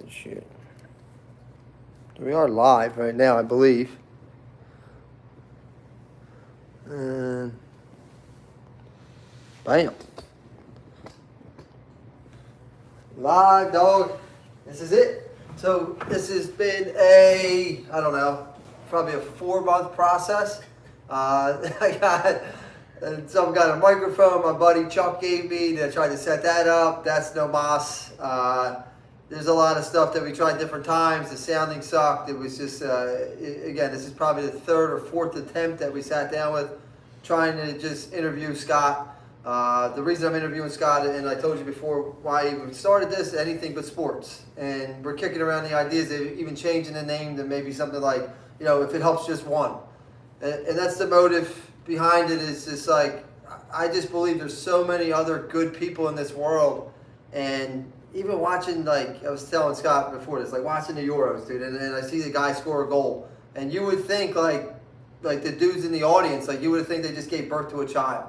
Shit. We are live right now, I believe. And bam. Live, dog. This is it. So this has been I don't know, probably a 4-month process. I got some kind of microphone my buddy Chuck gave me. I tried to set that up. That's no mas. There's a lot of stuff that we tried different times. The sounding sucked. It was just, again, this is probably the 3rd or 4th attempt that we sat down with trying to just interview Scott. The reason I'm interviewing Scott, and I told you before why I even started this, anything but sports. And we're kicking around the ideas of even changing the name to maybe something like, if it helps just one. And that's the motive behind it, is just like, I just believe there's so many other good people in this world. And even watching, like I was telling Scott before this, like watching the Euros, dude, and I see the guy score a goal. And you would think like the dudes in the audience, like you would think they just gave birth to a child.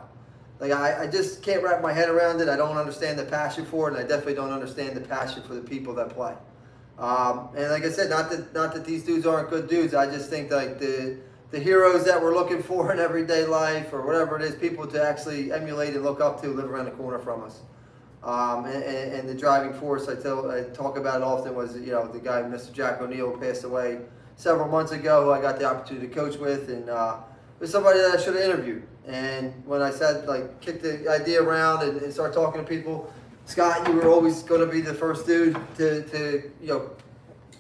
Like I just can't wrap my head around it. I don't understand the passion for it, and I definitely don't understand the passion for the people that play. And like I said, not that these dudes aren't good dudes. I just think like the heroes that we're looking for in everyday life or whatever it is, people to actually emulate and look up to, live around the corner from us. And the driving force I talk about it often was, the guy, Mr. Jack O'Neill, passed away several months ago, who I got the opportunity to coach with, and it was somebody that I should have interviewed. And when I said, like, kick the idea around and start talking to people, Scott, you were always going to be the first dude to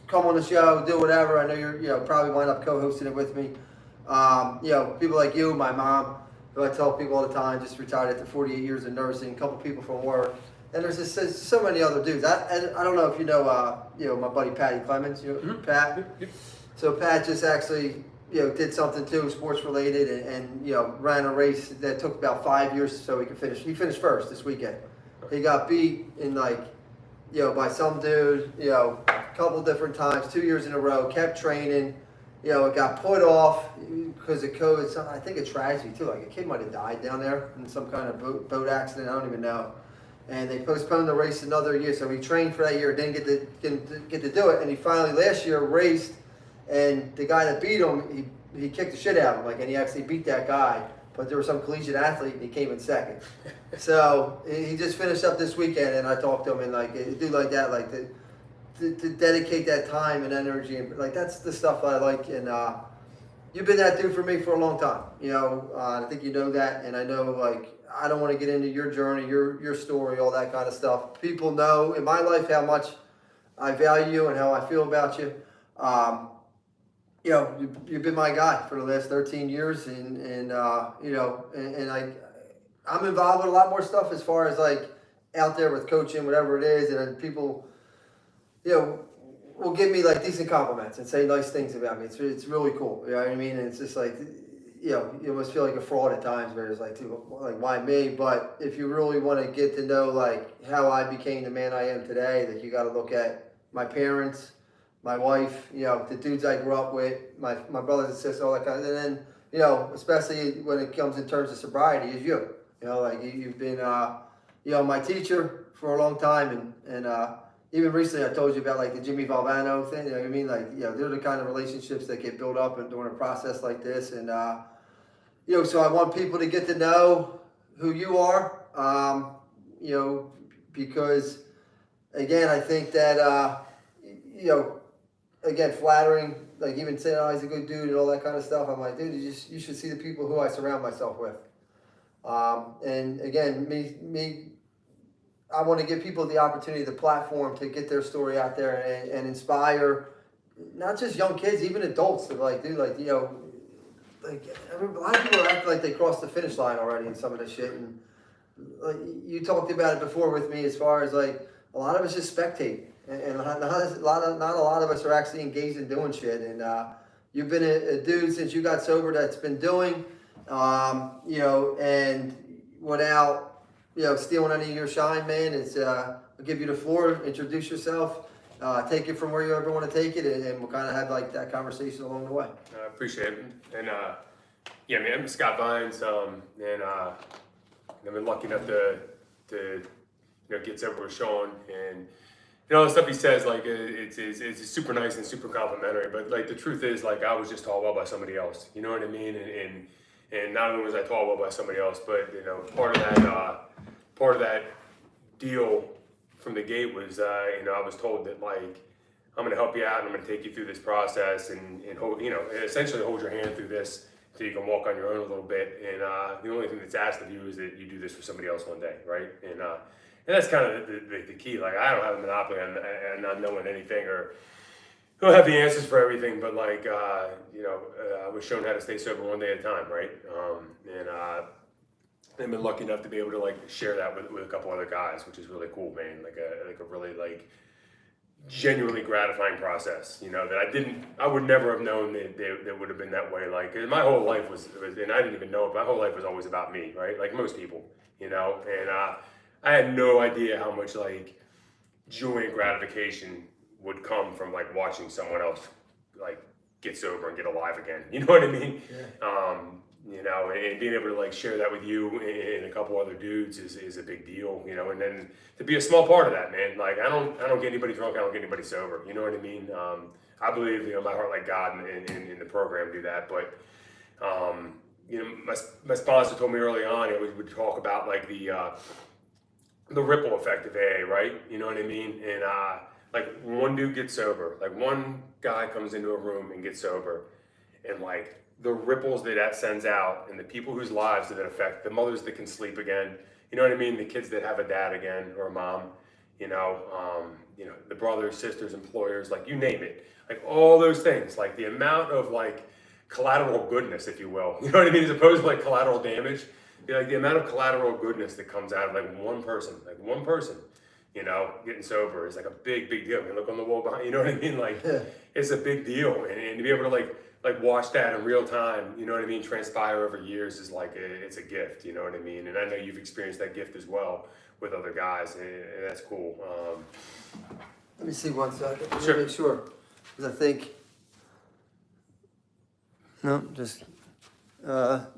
come on the show, do whatever. I know you're probably wind up co-hosting it with me. People like you, my mom, who I tell people all the time, just retired after 48 years of nursing, a couple people from work. And there's just so many other dudes. I don't know if you know, my buddy Patty Clemens, Pat. So Pat just actually, did something too, sports related, and ran a race that took about 5 years so he could finish. He finished first this weekend. He got beat in by some dude, a couple different times, 2 years in a row, kept training. It got put off because of COVID. I think a tragedy too. Like a kid might have died down there in some kind of boat accident. I don't even know. And they postponed the race another year. So he trained for that year, didn't get to do it. And he finally last year raced, and the guy that beat him, he kicked the shit out of him. And he actually beat that guy. But there was some collegiate athlete, and he came in second. So he just finished up this weekend, and I talked to him, and a dude like that, to dedicate that time and energy, and that's the stuff that I like. And you've been that dude for me for a long time. I think you know that, and I know I don't want to get into your journey, your story, all that kind of stuff. People know in my life how much I value you and how I feel about you. You've been my guy for the last 13 years, and I'm involved with a lot more stuff as far as out there with coaching, whatever it is, and then people, will give me decent compliments and say nice things about me. It's really cool. You know what I mean? And it's just you almost feel like a fraud at times where it's why me? But if you really want to get to know how I became the man I am today, you got to look at my parents, my wife, the dudes I grew up with, my brothers and sisters, all that kind of, and then, especially when it comes in terms of sobriety, is you. You've been, my teacher for a long time, and even recently I told you about the Jimmy Valvano thing. You know what I mean? They're the kind of relationships that get built up during a process like this, and so I want people to get to know who you are, because again, I think that again, flattering, even saying, oh, he's a good dude and all that kind of stuff. I'm like, dude, you should see the people who I surround myself with. And again, me, I want to give people the opportunity, the platform to get their story out there and inspire not just young kids, even adults to a lot of people act like they crossed the finish line already in some of this shit. And you talked about it before with me as far as a lot of us just spectate. And not a lot of us are actually engaged in doing shit. And you've been a dude since you got sober that's been doing, and without, stealing any of your shine, man, I'll give you the floor, introduce yourself, take it from where you ever want to take it, and we'll kind of have that conversation along the way. I appreciate it. And I'm Scott Vines, and I've been lucky enough to get sober with Sean, and all the stuff he says, like it's super nice and super complimentary. But like the truth is, like I was just taught well by somebody else. You know what I mean? And not only was I taught well by somebody else, but you know, part of that deal from the gate was, you know, I was told that like I'm going to help you out and I'm going to take you through this process and hold, you know, essentially hold your hand through this so you can walk on your own a little bit. And the only thing that's asked of you is that you do this for somebody else one day, right? And that's kind of the key. Like I don't have a monopoly on not knowing anything or don't have the answers for everything, but like you know, I was shown how to stay sober one day at a time, right? And I've been lucky enough to be able to like share that with a couple other guys, which is really cool, man. Like a really like genuinely gratifying process, you know, that I would never have known that would have been that way. Like my whole life was, and I didn't even know it, my whole life was always about me, right? Like most people, you know, and I had no idea how much like joy and gratification would come from like watching someone else like get sober and get alive again. You know what I mean? Yeah. You know, and being able to like share that with you and a couple other dudes is a big deal, you know, and then to be a small part of that, man. Like I don't get anybody drunk, I don't get anybody sober. You know what I mean? I believe, you know, my heart like God and the program do that. But you know, my sponsor told me early on, we would talk about like the ripple effect of AA, right? You know what I mean? And like one dude gets sober, like one guy comes into a room and gets sober, and like the ripples that sends out and the people whose lives that it affect, the mothers that can sleep again, you know what I mean? The kids that have a dad again or a mom, you know, the brothers, sisters, employers, like you name it, like all those things, like the amount of like collateral goodness, if you will, you know what I mean? As opposed to like collateral damage, like the amount of collateral goodness that comes out of like one person, you know, getting sober is like a big deal. I mean, look on the wall behind, you know what I mean? Like it's a big deal. And to be able to like watch that in real time, you know what I mean, transpire over years is like, it's a gift, you know what I mean? And I know you've experienced that gift as well with other guys, and that's cool. Let me see one second. Let me Sure. make sure. Because I think, no, just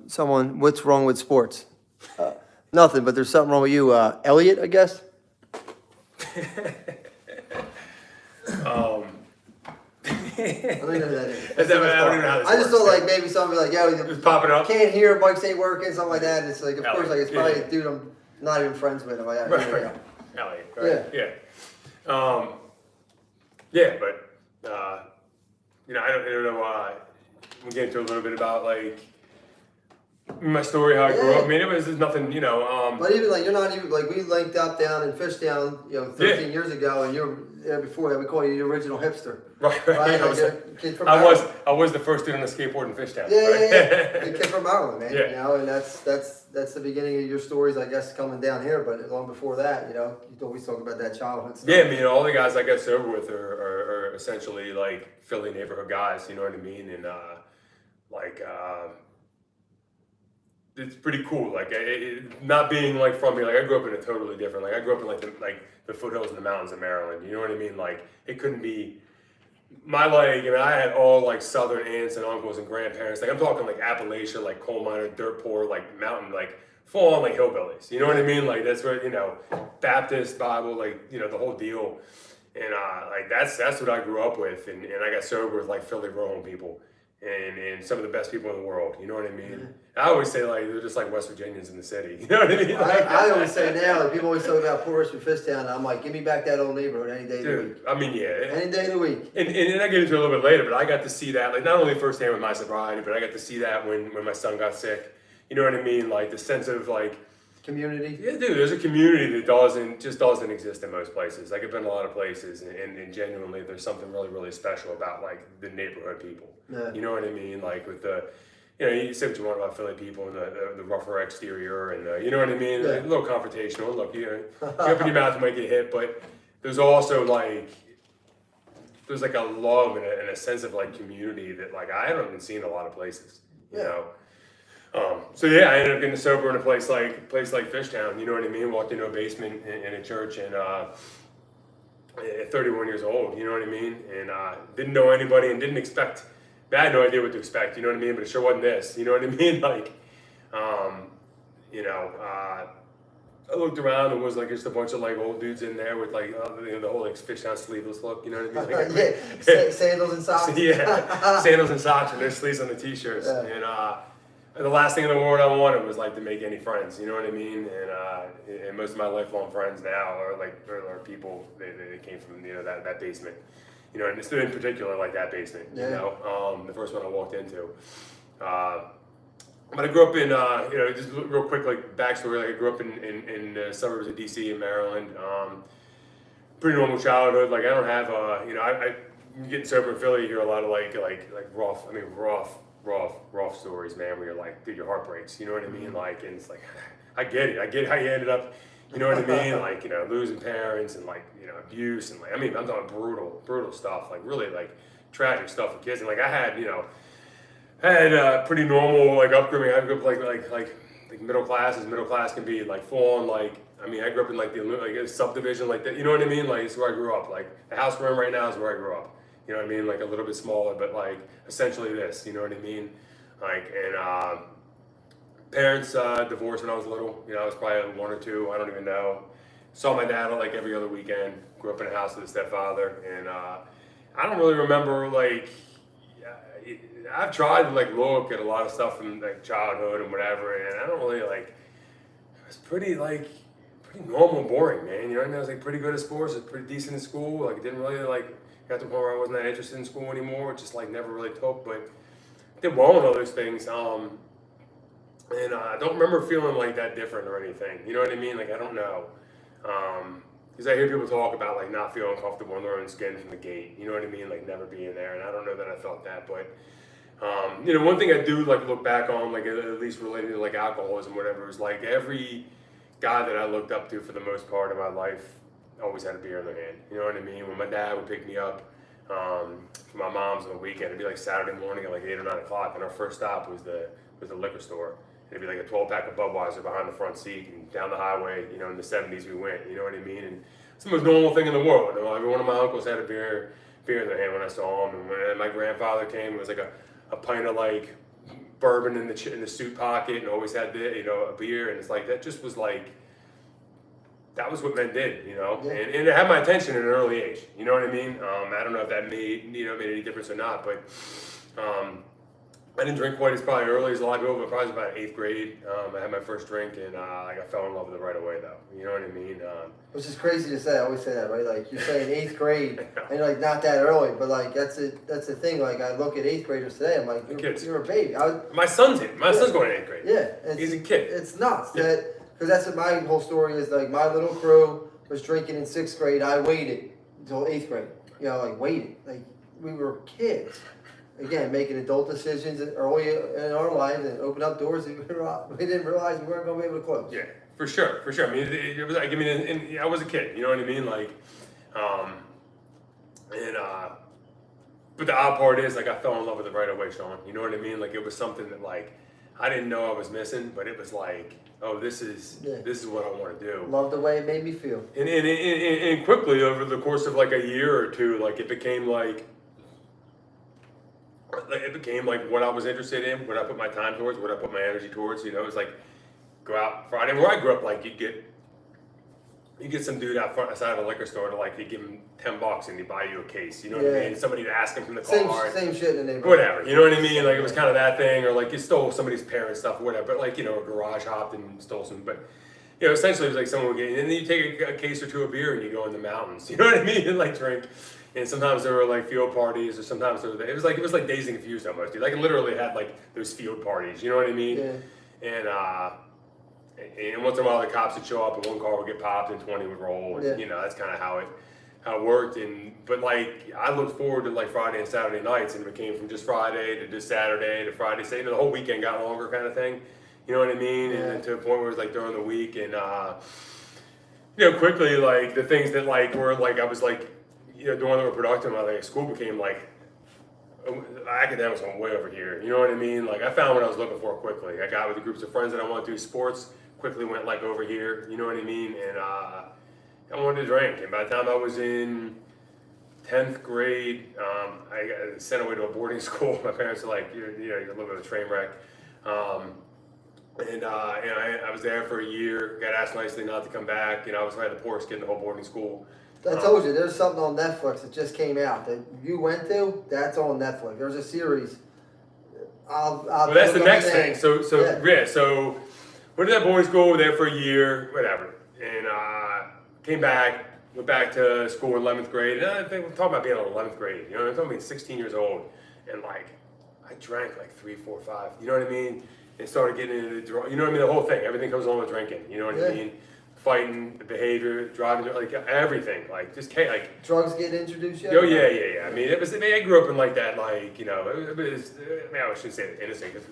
someone, what's wrong with sports? Nothing, but there's something wrong with you. Elliot, I guess? I don't even know who that is. I don't even know how this I just works. thought like maybe somebody like, yeah, It's popping up. Can't hear, bikes ain't working, something like that. And it's like, of course, like it's Yeah. probably a dude I'm not even friends with. I'm like, yeah, Right, here we go. Elliot, right? Yeah, but you know, I don't know. We get into a little bit about like my story, how I grew Yeah. up. I mean, it was nothing, you know. But even like you're not even like we linked up down in Fishtown, 13 years ago, and you're there before that. We call you the original hipster. Right. Right? I Like was, a kid from I Maryland. was the first dude on the skateboard in Fishtown. Yeah, right? The kid from Maryland, man. Yeah. You know, and that's the beginning of your stories, I guess, coming down here. But long before that, you always talk about that childhood stuff. Yeah, I mean, all the guys I got sober with are essentially like Philly neighborhood guys. You know what I mean? And it's pretty cool. Like not being like from here. Like I grew up in a totally different. Like I grew up in like the foothills and the mountains of Maryland. You know what I mean? Like it couldn't be. My like, I mean, I had all like southern aunts and uncles and grandparents. Like I'm talking like Appalachia, like coal miner, dirt poor, like mountain, like full on like hillbillies. You know what I mean? Like that's where Baptist, Bible, like the whole deal. And like that's what I grew up with. And I got sober with like Philly rural people and some of the best people in the world. You know what I mean? Yeah. I always say like they're just like West Virginians in the city. You know what I mean? I always say now, like people always talk about Poor Richmond Fishtown, and I'm like, give me back that old neighborhood any day of the week. Dude, I mean, yeah. Any day of the week. And I get into it a little bit later, but I got to see that, like, not only firsthand with my sobriety, but I got to see that when my son got sick. You know what I mean? Like, the sense of, like, Community. yeah, dude, there's a community that doesn't exist in most places. Like, I've been a lot of places, and genuinely, there's something really, really special about, like, the neighborhood people. Yeah. You know what I mean? Like, with the, you say what you want about Philly people and the rougher exterior, and you know what I mean? Yeah. Like, a little confrontational. Look, you open your mouth, you might get hit, but there's also, like, there's like a love and a sense of like community that like I haven't even seen in a lot of places, you know. So yeah, I ended up getting sober in a place like Fishtown, you know what I mean? Walked into a basement in a church and at 31 years old, you know what I mean? And didn't know anybody and didn't expect. I had no idea what to expect, you know what I mean? But it sure wasn't this, you know what I mean? Like, I looked around and was like just a bunch of like old dudes in there with like the whole like fish on sleeveless look, you know what I mean? Like, yeah, sandals and socks. yeah, sandals and socks and their sleeves on the t-shirts. Yeah. And the last thing in the world I wanted was like to make any friends, you know what I mean? And most of my lifelong friends now are people they came from that basement, you know, and it's in particular like that basement, Yeah. you know, the first one I walked into. But I grew up in, just real quick, like backstory. Like I grew up in the suburbs of DC in Maryland. Pretty normal childhood. Like I don't have, I getting sober in Philly. You hear a lot of like rough stories, man. Where you're like, dude, your heart breaks. You know what I mean? Like, and it's like, I get it. I get how you ended up. You know what I mean? Like, losing parents and like, abuse and like, I mean, I'm talking brutal stuff. Like really like tragic stuff for kids. And like I had, I had a pretty normal like upbringing. I grew up like middle class as middle class can be, like full on like. I mean, I grew up in like a subdivision like that. You know what I mean? Like it's where I grew up. Like the house we're in right now is where I grew up. You know what I mean? Like a little bit smaller, but like essentially this. You know what I mean? Like and parents divorced when I was little. I was probably 1 or 2. I don't even know. Saw my dad like every other weekend. Grew up in a house with a stepfather, and I don't really remember like. I've tried to like look at a lot of stuff from like childhood and whatever, and I don't really like. It's pretty normal, boring, man. You know what I mean? I was like pretty good at sports, I was pretty decent in school. Like didn't really like got to the point where I wasn't that interested in school anymore. Just like never really took, but did well in all those things. And I don't remember feeling like that different or anything. You know what I mean? Like I don't know. Because I hear people talk about like not feeling comfortable in their own skin from the gate. You know what I mean? Like never being there, and I don't know that I felt that, but. One thing I do like look back on, like at least related to like alcoholism, whatever, is like every guy that I looked up to for the most part of my life always had a beer in their hand. You know what I mean? When my dad would pick me up for my mom's on the weekend, it'd be like Saturday morning at like 8 or 9 o'clock, and our first stop was the liquor store. It'd be like a 12-pack of Budweiser behind the front seat, and down the highway. In the 70s we went. You know what I mean? And it's the most normal thing in the world. Every one of my uncles had a beer in their hand when I saw them, and when my grandfather came, it was like a pint of like bourbon in the suit pocket, and always had a beer, and it's like that just was like that was what men did, Yeah. and it had my attention at an early age. You know what I mean? I don't know if that made any difference or not, but I didn't drink quite as probably early as a lot of people, but probably about 8th grade. I had my first drink, and I fell in love with it right away, though. You know what I mean? Which is crazy to say. I always say that, right? Like you're saying 8th grade, and like not that early, but like that's the thing. Like I look at 8th graders today, I'm like, you're a baby. My son's going to 8th grade. Yeah, he's a kid. It's nuts because that's what my whole story is. Like my little crew was drinking in 6th grade. I waited until 8th grade. Like waited. Like we were kids. Again, making adult decisions early in our lives and open up doors that we didn't realize we weren't going to be able to close. Yeah, for sure. I mean, it was like, and I was a kid, you know what I mean? Like, but the odd part is, like, I fell in love with it right away, Sean. You know what I mean? Like, it was something that, like, I didn't know I was missing, but it was like, oh, this is what I want to do. Love the way it made me feel. And quickly, over the course of, like, a year or two, like, it became, like what I was interested in, what I put my time towards, what I put my energy towards. It was like go out Friday. Where I grew up, like you get some dude outside of a liquor store to like you give him $10 and he buy you a case. You know what I mean? Somebody to ask him from the car. Same shit in the neighborhood. Whatever. You know what I mean? Like it was kind of that thing, or like you stole somebody's parents' stuff, or whatever. But like a garage hopped and stole some. But essentially it was like someone would get, and then you take a case or two of beer and you go in the mountains. You know what I mean? And like drink. And sometimes there were like field parties, or sometimes it was like Dazed and Confused almost. Dude. Like it literally had like those field parties. You know what I mean? Yeah. And once in a while the cops would show up and one car would get popped and 20 would roll. And, that's kind of how it worked. But like I looked forward to like Friday and Saturday nights, and it became from just Friday to just Saturday to Friday. The whole weekend got longer, kind of thing. You know what I mean? Yeah. And to a point where it was like during the week, and quickly like the things that like were like I was like. Doing that were productive, like school became like academics went way over here. You know what I mean? Like I found what I was looking for quickly. I got with the groups of friends that I wanted to do sports. Quickly went like over here. You know what I mean? And I wanted to drink. And by the time I was in 10th grade, I got sent away to a boarding school. My parents were like, "You're a little bit of a train wreck." And you know, I was there for a year. Got asked nicely not to come back. You know, I was probably the poorest kid in the whole boarding school. I told you, there's something on Netflix that just came out that you went to. That's on Netflix. There's a series. I'll Well, that's the look up next thing. name. Yeah. So went to that boarding school. There for a year, whatever, and came back. Went back to school in 11th grade. And I think we're talking about being in 11th grade. You know, I'm talking about 16 years old, and like I drank like 3, 4, 5. You know what I mean? And started getting into the you know what I mean? The whole thing. Everything comes along with drinking. You know what I mean? Fighting, the behavior, driving, like everything, like just like drugs get introduced yet? Oh yeah. I mean, it was. I mean, I grew up in like that, like you know, it was. I mean, I shouldn't say innocent, because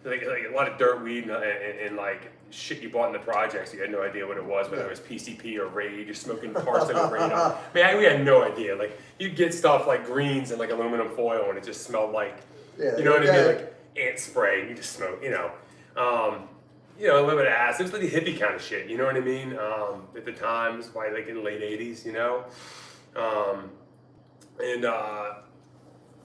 like a lot of dirt weed and like shit you bought in the projects. You had no idea what it was, whether it was PCP or Raid. You're smoking parts of Raid. I mean, we had no idea. Like you'd get stuff like greens and like aluminum foil, and it just smelled like, you know what I mean, like ant spray. And you just smoke, you know. You know, a little bit of acid. It was like the hippie kind of shit, you know what I mean? At the time, it was probably like in the late 80s, you know?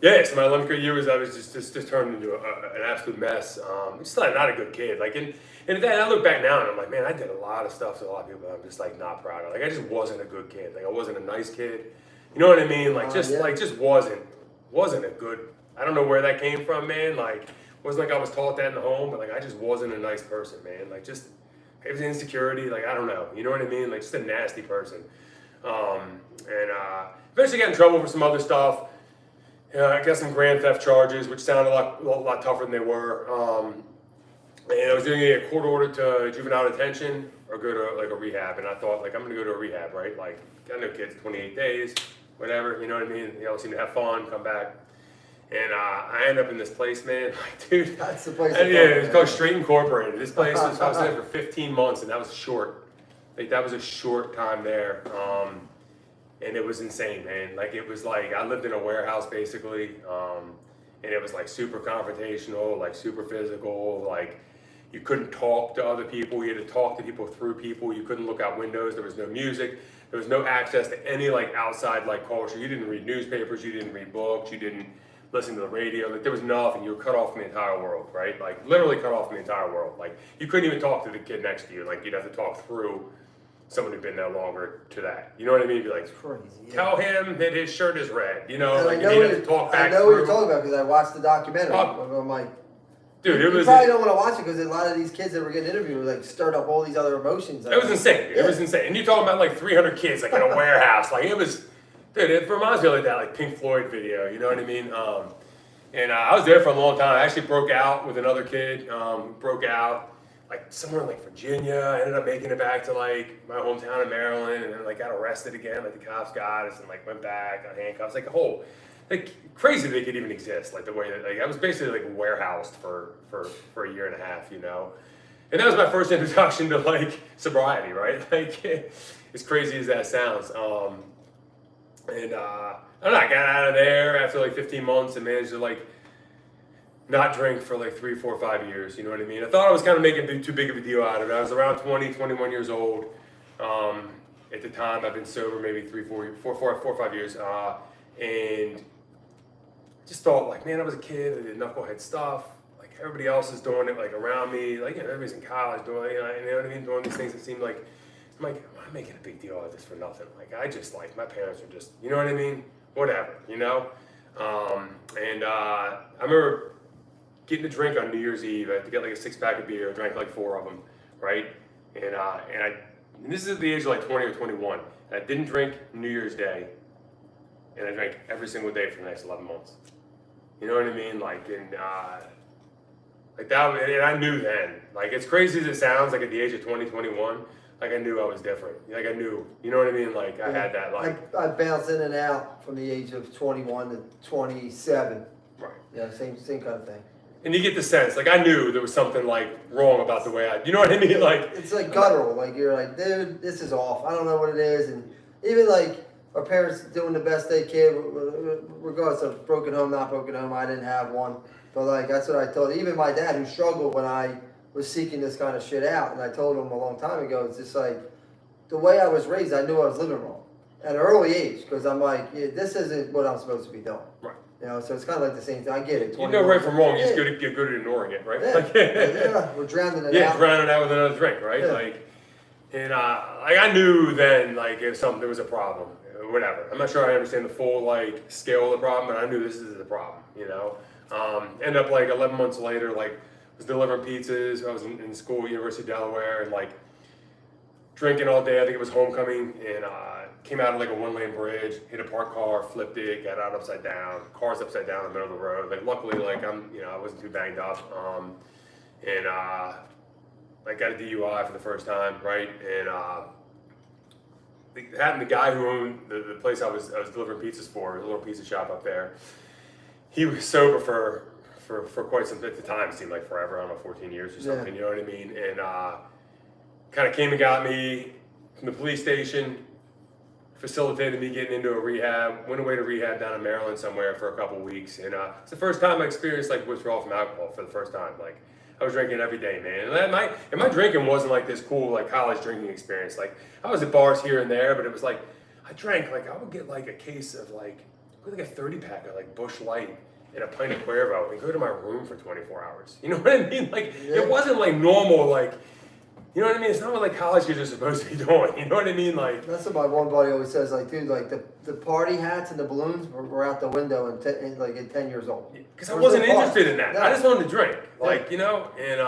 Yeah, so my 11th grade year I was just turned into an absolute mess. Just like not a good kid. Like, and then I look back now and I'm like, man, I did a lot of stuff to a lot of people that I'm just like not proud of. Like, I just wasn't a good kid. Like, I wasn't a nice kid. You know what I mean? Like, just wasn't a good, I don't know where that came from, man. Like, it wasn't like I was taught that in the home, but like I just wasn't a nice person, man. Like just it was insecurity, like I don't know, you know what I mean? Like just a nasty person. Eventually got in trouble for some other stuff. I got some grand theft charges, which sounded a lot tougher than they were. And I was doing a court order to juvenile detention or go to like a rehab, and I thought like I'm gonna go to a rehab, right? Like I know kids, 28 days, whatever, you know what I mean? They all seem to have fun, come back. And I ended up in this place, man. Like, dude, that's the place. Yeah, it's called Straight Incorporated. This place I was there for 15 months, and that was short. Like that was a short time there, and it was insane, man. Like it was like I lived in a warehouse basically, and it was like super confrontational, like super physical. Like you couldn't talk to other people. You had to talk to people through people. You couldn't look out windows. There was no music. There was no access to any like outside like culture. You didn't read newspapers. You didn't read books. You didn't listen to the radio. Like there was nothing. You were cut off from the entire world, right? Like literally cut off from the entire world. Like you couldn't even talk to the kid next to you. Like you'd have to talk through someone who'd been there longer to that. You know what I mean? You'd be like, crazy, tell him that his shirt is red. You know, and like you'd have to talk back I know through. what you're talking about because I watched the documentary. I'm like, dude, it was. You probably don't want to watch it because a lot of these kids that were getting interviewed like stirred up all these other emotions. It was insane. Dude. It was insane. And you're talking about like 300 kids like in a warehouse. Like it was, dude. It reminds me of like that like Pink Floyd video. You know what I mean? And I was there for a long time. I actually broke out with another kid. Broke out like somewhere in like Virginia. I ended up making it back to like my hometown in Maryland, and then like got arrested again. Like the cops got us and like went back, got handcuffs. Like a whole, like crazy they could even exist. Like the way that like I was basically like warehoused for a year and a half, you know. And that was my first introduction to like sobriety, right? Like as crazy as that sounds. I don't know, I got out of there after like 15 months and managed to like not drink for like 3, 4, 5 years, you know what I mean? I thought I was kind of making too big of a deal out of it. I was around 20, 21 years old. At the time, I've been sober maybe 3, 4, 5 years. And just thought like, man, I was a kid, I did knucklehead stuff. Like everybody else is doing it like around me. Like, you know, everybody's in college doing it, you know what I mean? Doing these things that seem like, I'm like, I'm making a big deal out of this for nothing. Like, I just like, my parents are just, you know what I mean? Whatever, you know? I remember getting a drink on New Year's Eve. I had to get like a 6-pack of beer. I drank like 4 of them, right? And this is at the age of like 20 or 21. And I didn't drink New Year's Day. And I drank every single day for the next 11 months. You know what I mean? Like, like that, and I knew then. Like, as crazy as it sounds, like at the age of 20, 21, like I knew I was different. Like I knew, you know what I mean? Like I had that like. I bounced in and out from the age of 21 to 27. Right. Yeah, same kind of thing. And you get the sense, like I knew there was something like wrong about the way you know what I mean? Like it's like guttural. Like you're like, dude, this is off. I don't know what it is. And even like our parents doing the best they can, regardless of broken home, not broken home. I didn't have one, but like that's what I told. Even my dad, who struggled when I was seeking this kind of shit out, and I told him a long time ago, it's just like the way I was raised, I knew I was living wrong at an early age, because I'm like, yeah, this isn't what I'm supposed to be doing. Right. You know, so it's kind of like the same thing. I get it. You know right from wrong. You just Yeah. get good at ignoring it, right? Yeah, Like, yeah, we're drowning it yeah, out. drowning it out with another drink, right? Yeah. Like, and like I knew then, like if something there was a problem, whatever. I'm not sure I understand the full like scale of the problem, but I knew this is the problem. You know, end up like 11 months later, like was delivering pizzas. I was in school, University of Delaware, and like drinking all day. I think it was homecoming, and came out of like a one-lane bridge, hit a parked car, flipped it, got out upside down. Car's upside down in the middle of the road. Like luckily, like I wasn't too banged up, and I got a DUI for the first time, right? And the guy who owned the place I was delivering pizzas for, a little pizza shop up there, he was sober for quite some at the time. It seemed like forever. I don't know, 14 years or something. Yeah. You know what I mean? And kind of came and got me from the police station, facilitated me getting into a rehab, went away to rehab down in Maryland somewhere for a couple weeks. And it's the first time I experienced like withdrawal from alcohol for the first time. Like I was drinking every day, man. And my drinking wasn't like this cool like college drinking experience. Like I was at bars here and there, but it was like I drank like I would get like a case of like a 30-pack of like Busch Light and a pint of Cuervo and go to my room for 24 hours. You know what I mean? Like it wasn't like normal like. You know what I mean? It's not what like college kids are supposed to be doing. You know what I mean? Like That's what my one buddy always says. Like, dude, like the party hats and the balloons were out the window at 10 years old. because I wasn't interested in that. No. I just wanted to drink, like you know. And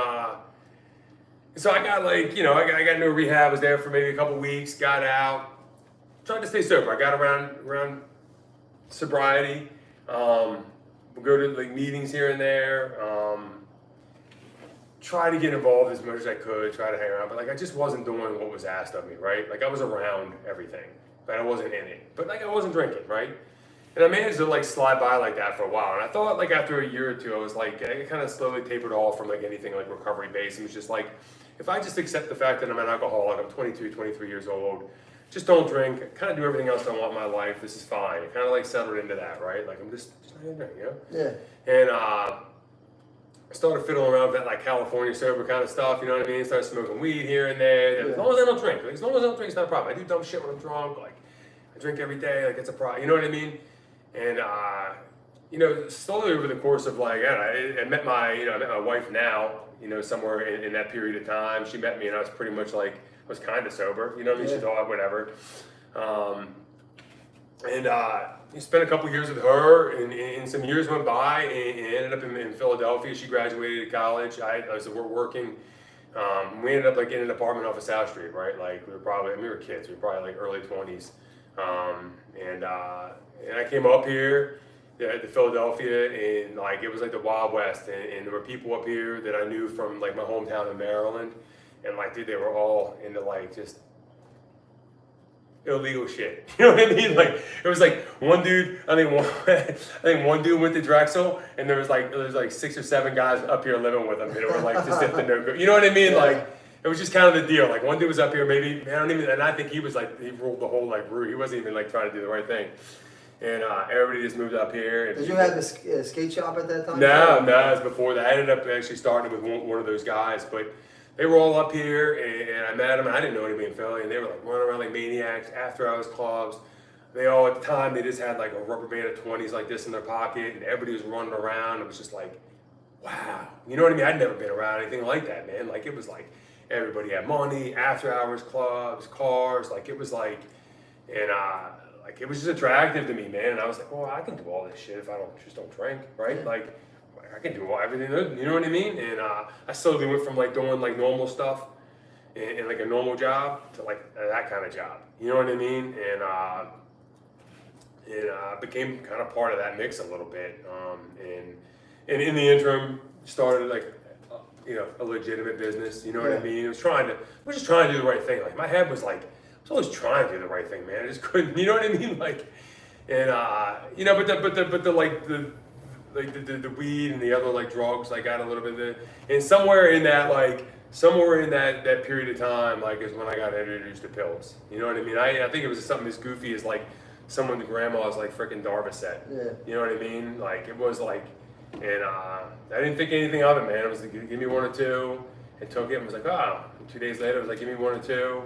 so I got like I got into rehab. Was there for maybe a couple weeks. Got out. Tried to stay sober. I got around sobriety. We'll go to like meetings here and there. Try to get involved as much as I could, try to hang around, but like I just wasn't doing what was asked of me, right? Like I was around everything, but I wasn't in it. But like I wasn't drinking, right? And I managed to like slide by like that for a while. And I thought like after a year or two, I was like, I kind of slowly tapered off from like anything like recovery based. It was just like, if I just accept the fact that I'm an alcoholic, I'm 22, 23 years old, just don't drink, kind of do everything else I want in my life, this is fine. It kind of like settled into that, right? Like I'm just not gonna drink, you know? Yeah. And I started fiddling around with that like California sober kind of stuff, you know what I mean? Started smoking weed here and there. As long as I don't drink, like, as long as I don't drink, it's not a problem. I do dumb shit when I'm drunk, like I drink every day, like it's a problem, you know what I mean? And slowly over the course of like, I met my wife now, somewhere in that period of time. She met me and I was pretty much like, was kind of sober, you know what I mean? Yeah. She thought whatever. You spent a couple years with her, and some years went by, and ended up in Philadelphia. She graduated college. I was working. We ended up like in an apartment off of South Street, right? Like we were kids. We were probably like early 20s. And I came up here to Philadelphia, and like it was like the Wild West, and there were people up here that I knew from like my hometown in Maryland, and like dude, they were all into like just illegal shit. You know what I mean? Like it was like one dude. I think one dude went to Drexel, and there was like 6 or 7 guys up here living with him that were like just at the no go. You know what I mean? Yeah. Like it was just kind of the deal. Like one dude was up here, maybe and I think he was like he ruled the whole like route. He wasn't even like trying to do the right thing. And everybody just moved up here. And Did you have the skate shop at that time? No, it was before that. I ended up actually starting with one of those guys, but they were all up here, and I met them, and I didn't know anybody in Philly, and they were like running around like maniacs, after hours clubs. They all, at the time, they just had like a rubber band of 20s like this in their pocket, and everybody was running around. It was just like, wow. You know what I mean? I'd never been around anything like that, man. Like, it was like, everybody had money, after hours clubs, cars, like, it was like, and like, it was just attractive to me, man. And I was like, well, I can do all this shit if I don't drink, right? Yeah. Like, I can do everything, you know what I mean? And I slowly went from like doing like normal stuff and like a normal job to like that kind of job, you know what I mean? And became kind of part of that mix a little bit. And in the interim, started like a legitimate business, you know what I mean? I was just trying to do the right thing. Like my head was like, I was always trying to do the right thing, man. I just couldn't, you know what I mean? Like, and the weed and the other like drugs, like got a little bit of the, and somewhere in that period of time, like is when I got introduced to pills. You know what I mean? I think it was something as goofy as like someone's grandma's like freaking Darvocet. Yeah. You know what I mean? Like it was like, and I didn't think anything of it, man. It was like, give me 1 or 2, and took it and was like, oh. And 2 days later, it was like, give me 1 or 2,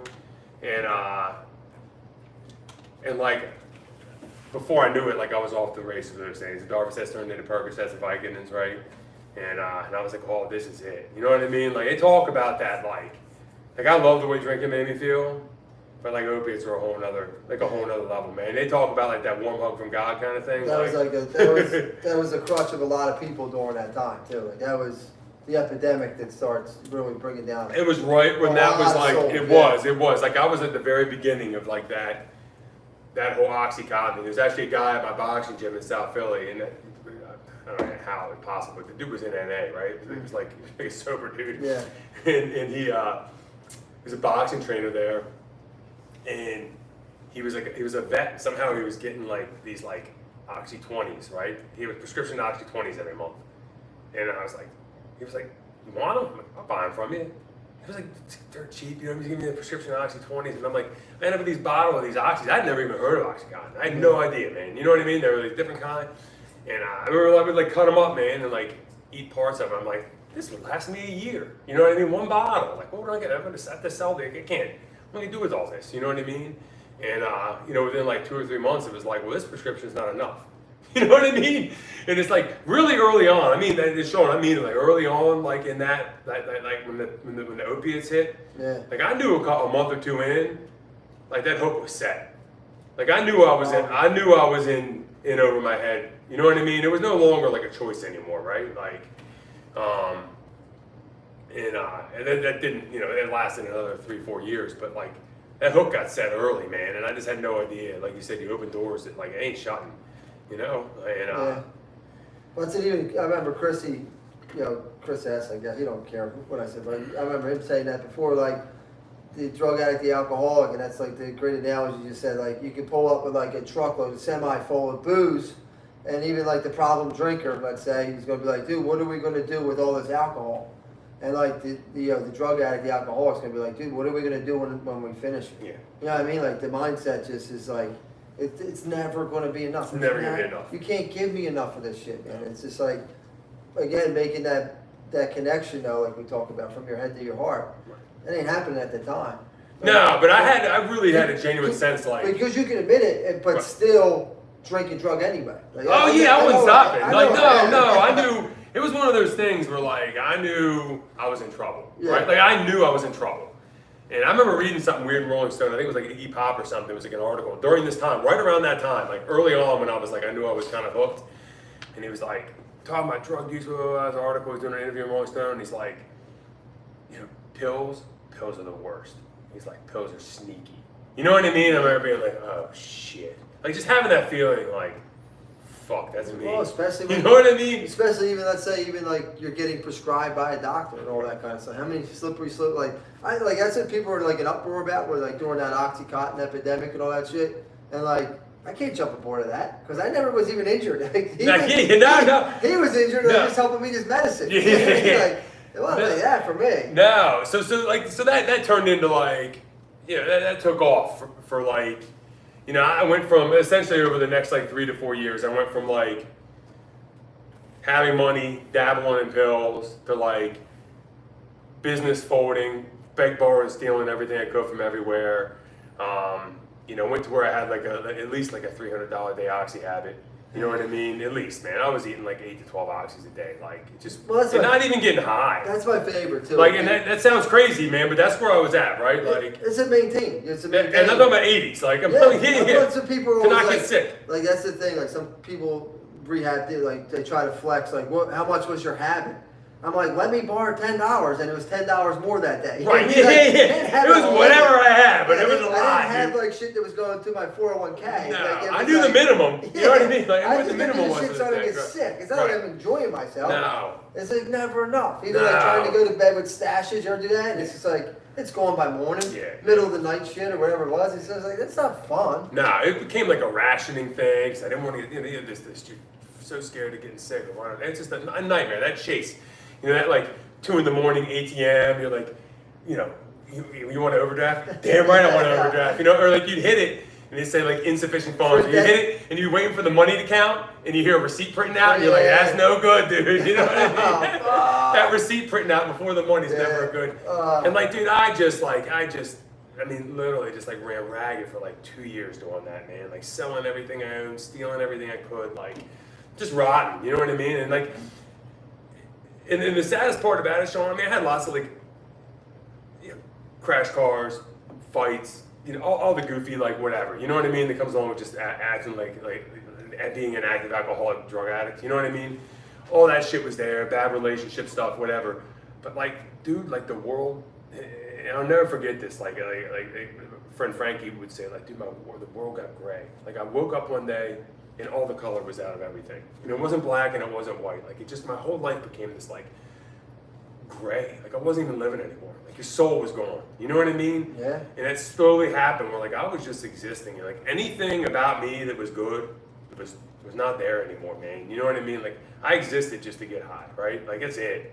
and like. before I knew it, like I was off the race with those things. The Darvocets turned into Percocets and Vicodins, right? And I was like, oh, this is it. You know what I mean? Like they talk about that, like I love the way drinking made me feel, but like opiates are a whole nother level, man. They talk about like that warm hug from God kind of thing. That was that was a crutch of a lot of people during that time too. Like that was the epidemic that starts really bringing down. It was right when that was like souls, it was like I was at the very beginning of like that whole Oxycontin thing. There's actually a guy at my boxing gym in South Philly, and I don't know how it's possible. The dude was in NA, right? He was like a sober dude. Yeah. And he was a boxing trainer there, and he was a vet. Somehow he was getting like these like Oxy 20s, right? He was prescription Oxy 20s every month, and he was like, you want them? I'm like, I'll buy them from you. He was like, they're cheap, you know, he's giving me the prescription Oxy 20s, and I'm like, I end up with these bottles of these Oxys. I'd never even heard of Oxycontin. I had no idea, man. You know what I mean? They were like different kind. And I remember I would like cut them up, man, and like eat parts of them. I'm like, this would last me a year. You know what I mean? One bottle. Like, what would I get? I'm going to have to sell it. I can't. What do you do with all this? You know what I mean? And, you know, within like 2 or 3 months, it was like, well, this prescription's not enough. You know what I mean? And it's like really early on. I mean, it's showing. I mean, like early on, like in that like when the opiates hit. Yeah. Like I knew a month or two in, like that hope was set. Like I knew I was in. I knew I was in over my head. You know what I mean? It was no longer like a choice anymore, right? Like, and that didn't, you know, it lasted another 3-4 years, but like that hook got set early, man, and I just had no idea. Like you said, you open doors that like it ain't shutting, you know. And yeah. What's it even? I remember Chris S. I guess he don't care what I said, but I remember him saying that before, like the drug addict, the alcoholic, and that's like the great analogy you said. Like you could pull up with like a truckload, a semi full of booze. And even like the problem drinker, let's say, he's going to be like, dude, what are we going to do with all this alcohol? And like the drug addict, the alcoholic's going to be like, dude, what are we going to do when we finish? yeah, You know what I mean? Like the mindset just is like, it's never going to be enough. It's never going to be enough. You can't give me enough of this shit, man. It's just like, again, making that connection though, like we talked about, from your head to your heart. It ain't happening at the time. No, but I really had a genuine sense, like, because you can admit it, but still drink and drug anyway. Like, oh yeah, I wouldn't stop it. Like no, I knew. knew it was one of those things where like I knew I was in trouble, Yeah. right? Like I knew I was in trouble. And I remember reading something weird in Rolling Stone. I think it was like Iggy Pop or something. It was like an article during this time, right around that time, like early on when I was like, I knew I was kind of hooked. And he was like talking about drug use. As an article, he was doing an interview in Rolling Stone. And he's like, you know, pills are the worst. He's like, pills are sneaky. You know what I mean? I remember being like, oh shit. Like just having that feeling, like, fuck, that's me. Well, especially when, you know what I mean? Especially even, let's say, even like you're getting prescribed by a doctor and all that kind of stuff. How many slippery slope? Like I said, people were like an uproar about were like during that OxyContin epidemic and all that shit. And like, I can't jump aboard of that because I never was even injured. He was injured. And just helping me this medicine. Yeah. Like, it wasn't like that for me. No, so that turned into like, you know, that took off for like. You know, I went from essentially over the next like 3 to 4 years, I went from like having money, dabbling in pills, to like business folding, beg, borrowing, stealing everything I could from everywhere. You know, went to where I had like at least like a $300 day oxy habit. You know what I mean? At least, man, I was eating like 8 to 12 oxys a day. Like, it just, and not even getting high. That's my favorite too. Like, and that sounds crazy, man, but that's where I was at, right? Like, it's a maintain. It's a maintain. And I'm talking about 80s. Like, I'm telling you, some people are to not always get sick. Like, that's the thing. Like, some people rehab, they try to flex. Like, how much was your habit? I'm like, let me borrow $10, and it was $10 more that day. Right? Like, Yeah. It was whatever I had, but it was a lot. I didn't have like shit that was going through my 401k. No, like, I knew the minimum. You know what I mean? Like, I what the minimum was. I just started to get sick. It's not like I'm enjoying myself. No. It's like never enough. Either like trying to go to bed with stashes. You ever do that? And it's just like, it's going by morning, middle of the night shit or whatever it was. It's just like, that's not fun. No, it became like a rationing thing because I didn't want to get, you know, this. You're so scared of getting sick. It's just a nightmare. That chase. You know, that like 2 in the morning ATM, you're like, you know, you want to overdraft? Damn right I want to overdraft. You know, or like you'd hit it and they say like insufficient funds. You hit it and you're waiting for the money to count and you hear a receipt printing out and you're like, that's no good, dude. You know what I mean? That receipt printing out before the money's never good. And like, dude, I just I mean, literally just like ran ragged for like 2 years doing that, man. Like selling everything I owned, stealing everything I could, like just rotten. You know what I mean? And like, and the saddest part about it, Sean, I mean, I had lots of like, you know, crash cars, fights, you know, all the goofy, like whatever. You know what I mean? That comes along with just acting like being an active alcoholic, drug addict. You know what I mean? All that shit was there, bad relationship stuff, whatever. But like, dude, like the world. And I'll never forget this. Like friend Frankie would say, like, dude, the world got gray. Like I woke up one day and all the color was out of everything. You know, it wasn't black and it wasn't white. Like it just, my whole life became this like gray. Like I wasn't even living anymore. Like your soul was gone. You know what I mean? Yeah. And it slowly happened where like I was just existing. And like anything about me that was good was not there anymore, man. You know what I mean? Like I existed just to get high, right? Like that's it.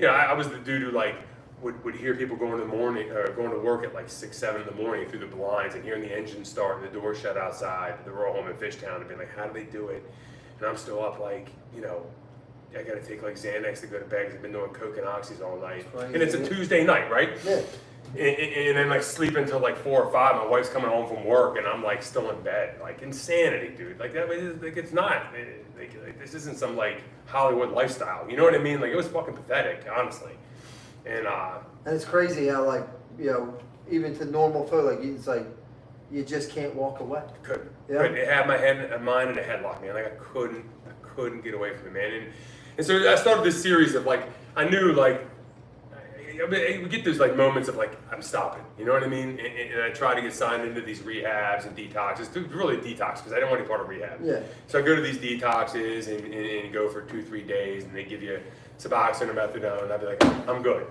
You know, I was the dude who like would hear people going to the morning or going to work at like 6, 7 in the morning through the blinds and hearing the engine start and the door shut outside the rural home in Fishtown and being like, how do they do it? And I'm still up like, you know, I got to take like Xanax to go to bed because I've been doing coke and oxys all night. And it's a Tuesday night, right? Yeah. And then like sleep until like 4 or 5. My wife's coming home from work and I'm like still in bed. Like insanity, dude. Like that, like it's not. Like, this isn't some like Hollywood lifestyle. You know what I mean? Like it was fucking pathetic, honestly. And it's crazy how like, you know, even to normal folk, like it's like you just can't walk away. Couldn't. Yeah. Couldn't. It had my mind in a headlock, man. Like I couldn't get away from it, man. And so I started this series of like, I knew like, we get those like moments of like, I'm stopping, you know what I mean? And I try to get signed into these rehabs and detoxes, to really detox because I didn't want to be part of rehab. Yeah. So I go to these detoxes and go for 2-3 days and they give you Suboxone or methadone and I'd be like, I'm good.